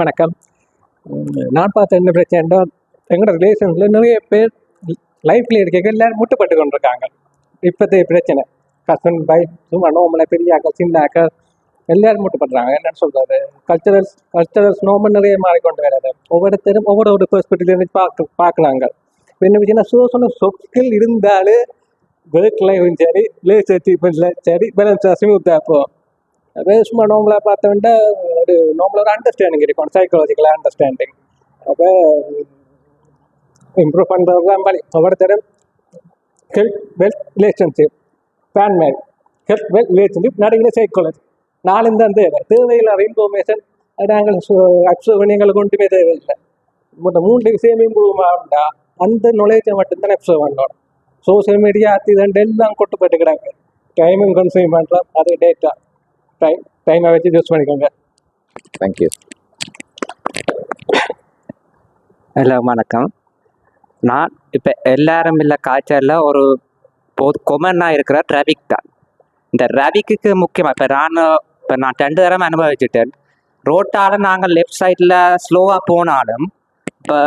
வணக்கம். நான் பார்த்த என்ன பிரச்சனை, எங்களோட ரிலேஷன்ஸில் நிறைய பேர் லைஃப்பில் இருக்க எல்லாரும் முட்டுப்பட்டு கொண்டிருக்காங்க. இப்போதைய பிரச்சனை கசன் பை சும்மா நோமலை பெரியாக்கள் சின்னாக்கள் எல்லாரும் முட்டுப்படுறாங்க. என்னென்னு சொல்கிறது, கல்ச்சரல்ஸ் நோமல் நிறைய மாறிக்கொண்டு வராது. ஒவ்வொருத்தரும் ஒவ்வொரு பெர்ஸ்பெக்டிவ்லேருந்து பார்க்கலாங்க. என்ன விஷயம்னா, சொன்ன சொற்கள் இருந்தாலே ஒர்க் லைஃபும் சரி, ரிலேஷன்ஷிப்பில் சரி, பேலன்ஸ் ஸ்மூத்தாக போகும். அதே சும்மா நார்மலாக பார்த்தோம்னா ஒரு நார்மலாக ஒரு அண்டர்ஸ்டாண்டிங் இருக்கும், சைக்காலஜிக்கலாக அண்டர்ஸ்டாண்டிங். அப்போ இம்ப்ரூவ் பண்ணுறது தான் வழி. ஒவ்வொருத்தரும் health wealth relationship, fan mat health wealth relationship, நடுவில் சைக்காலஜி 4 தான் தேவையில்லாத இன்ஃபர்மேஷன் நாங்கள் அப்சர்வ் பண்ணி எங்களுக்கு ஒன்றுமே தேவையில்லை. 3 விஷயம் இம்ப்ரூவ் ஆகுண்டா அந்த நாலேஜை மட்டும்தான் அப்சர்வ் பண்ணணும். சோசியல் மீடியா அது எல்லாம் கொட்டுப்பட்டு கிடக்கு. டைமும் கன்சியூம் பண்ணுறோம், அது டேட்டா டைமை வச்சு யூஸ் பண்ணிக்கோங்க. தேங்க்யூ. ஹலோ வணக்கம். நான் இப்போ எல்லாரும் இல்லை காய்ச்சலில் ஒரு கொமனாக இருக்கிற டிராஃபிக் தான். இந்த டிராஃபிக்கு முக்கியமாக இப்போ நான் 2 தடவை அனுபவிச்சுட்டேன். ரோட்டால் நாங்கள் லெஃப்ட் சைடில் ஸ்லோவாக போனாலும் இப்போ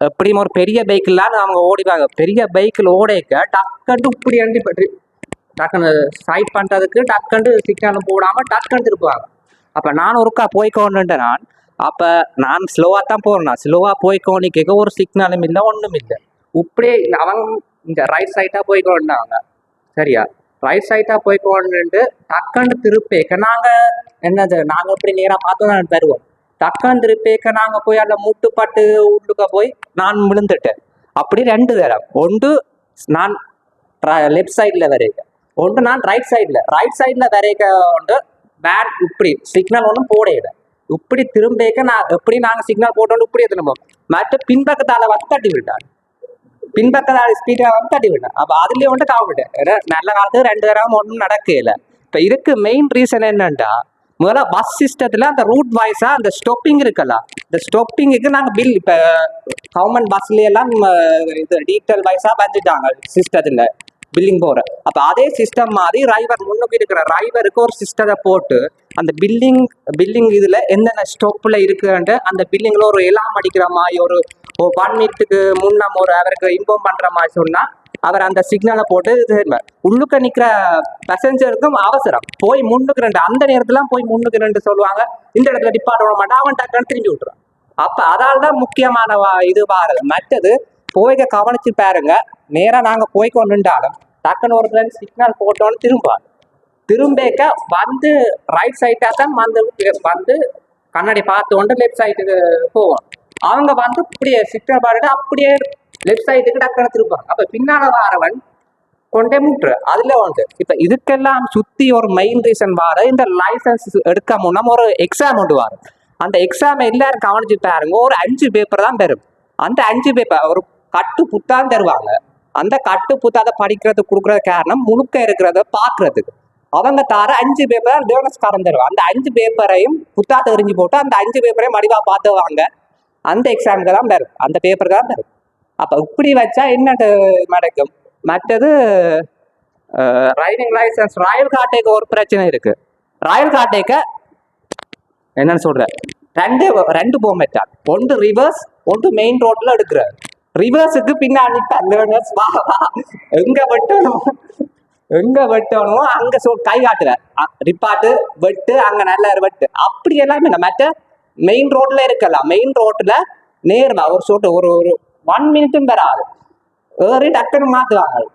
எப்படியும் ஒரு பெரிய பைக்கெலாம் அவங்க ஓடிவாங்க. பெரிய பைக்கில் ஓடைக்க டக்குன்ட்டு இப்படி அண்டி பற்றி டக்குன்னு சைட் பண்ணுறதுக்கு டக்குன்ட்டு சிக்னலும் போடாமல் டக்குன்னு திருப்புவாங்க. அப்போ நான் ஒருக்கா போய்க்கோன்னுட்டேன். அப்போ நான் ஸ்லோவாக தான் போகிறேன். ஸ்லோவாக போய்க்கோன்னு கேட்க ஒரு சிக்னலும் இல்லை, ஒன்றும் இல்லை. இப்படியே அவங்க இந்த ரைட் சைட்டாக போய்க்கோண்டாங்க. சரியா, ரைட் சைட்டாக போய்க்கோன்னுட்டு டக்குன்னு திருப்பேக்க நாங்கள் என்னது நாங்கள் இப்படி நேராக பார்த்து தான் தருவோம். டக்குன்னு திருப்பேக்க நாங்கள் போய் அதில் முட்டுப்பட்டு உள்ளுக்க போய் நான் விழுந்துட்டேன். அப்படி 2 தடவை. ஒன்று நான் லெஃப்ட் சைடில் வரைக்க, ஒன்று நான் ரைட் சைடில் வரைக்க. ஒன்று பேட் இப்படி சிக்னல் ஒன்றும் போடையில இப்படி திரும்பிக்க நான் எப்படி நாங்கள் சிக்னல் போட்டோன்னு இப்படி திரும்பும் மற்ற பின்பக்கத்தால் வந்து தட்டி விட்டான் பின்பக்கத்தால் ஸ்பீடாக வந்து தட்டி விட்டேன் அப்போ அதுலேயே வந்து காவிட்டேன் ஏன்னா நல்ல காலத்துக்கு 2 தடவை ஒன்றும் நடக்கல இப்போ இதுக்கு மெயின் ரீசன் என்னன்னா முதல்ல பஸ் சிஸ்டத்தில் அந்த ரூட் வைஸாக அந்த ஸ்டாப்பிங் இருக்குல்ல இந்த ஸ்டாப்பிங்குக்கு நாங்கள் பில் இப்போ கவர்மெண்ட் பஸ்லையெல்லாம் இது டீட்டெயில் வைஸாக வந்துட்டாங்க சிஸ்டத்தில் பில்லிங் போகிற அப்போ அதே சிஸ்டம் மாதிரி டிரைவர் முன்னுக்கு இருக்கிற டிரைவருக்கு ஒரு சிஸ்டத்தை போட்டு அந்த பில்லிங் இதில் என்னென்ன ஸ்டாப்பில் இருக்குன்ட்டு அந்த பில்லிங்கில் ஒரு எல்லாம் அடிக்கிற மாதிரி ஒரு 1 மினிட்டுக்கு முன்ன ஒரு அவருக்கு இன்ஃபார்ம் பண்ணுற மாதிரி சொன்னால் அவர் அந்த சிக்னலை போட்டு உள்ளுக்க நிற்கிற பேசஞ்சருக்கும் அவசரம் போய் முன்னுக்கு அந்த நேரத்தில் போய் முன்னுக்கு சொல்லுவாங்க இந்த இடத்துல டிப்பார்ட் விட மாட்டான் அவன் டக்குன்னு திரும்பி விட்டுறான் அப்போ அதால் தான் முக்கியமான இது வாருது மற்றது போய்க்க கவனிச்சு பாருங்க நேராக நாங்கள் போய் கொண்டுட்டாலும் டக்குன்னு ஒரு சிக்னல் போட்டோன்னு திரும்பிக்க வந்து ரைட் சைட்டாக தான் வந்து கண்ணாடி பார்த்து கொண்டு லெஃப்ட் சைட்டுக்கு போவோம் அவங்க வந்து இப்படியே சிக்னல் பாட்டு அப்படியே லெஃப்ட் சைடுக்கு டக்குன்னு திருப்பாங்க அப்போ பின்னால வாரவன் கொண்டே முட்டுரு அதில் வந்து இப்போ இதுக்கெல்லாம் சுற்றி ஒரு மெயின் ரீசன் வார இந்த லைசன்ஸ் எடுக்க முன்னாடி ஒரு எக்ஸாம் கொண்டு வரும் அந்த எக்ஸாம் எல்லாரும் கவனிச்சு பாருங்க ஒரு 5 பேப்பர் தான் தரும் அந்த 5 பேப்பர் ஒரு கட்டு புத்தான் தருவாங்க அந்த கட்டு புத்தாத படிக்கிறதுக்கு கொடுக்குற காரணம் முழுக்க இருக்கிறத பார்க்கறதுக்கு அவங்க தர 5 பேப்பர் டேர்னஸ்காரன் தருவாங்க அந்த 5 பேப்பரையும் புத்தாத்த எரிஞ்சு போட்டு அந்த 5 பேப்பரையும் மடிவாக பார்த்துவாங்க அந்த எக்ஸாமுக்கு தான் தரும் அந்த பேப்பருக்கு தான் தரும் அப்போ இப்படி வச்சா என்ன நடக்கும் மற்றது டிரைவிங் லைசன்ஸ் ராயல் காட்டேக்கு ஒரு பிரச்சனை இருக்கு ராயல் காட்டேக்க என்னன்னு சொல்ற ரெண்டு போக மாட்டாங்க ஒன்று ரிவர்ஸ் ஒன்று மெயின் ரோட்ல எடுக்கிறார் ரிவர்ஸுக்கு பின்னாடி லேர்னர்ஸ் வா எங்க வெட்டணும் அங்க கை காட்டுற ரிப்பாட்டு வெட்டு அங்க நல்ல வெட்டு அப்படி எல்லாமே இல்லை மற்ற மெயின் ரோட்ல இருக்கலாம் மெயின் ரோட்ல நேர்மா ஒரு சொட்டு ஒரு 1 மினிட்டும் பெறாது ஏறி டக்குன்னு மாத்துவாங்க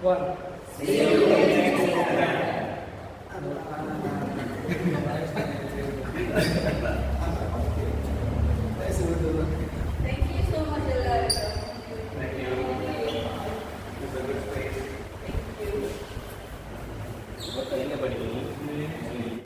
See you next time.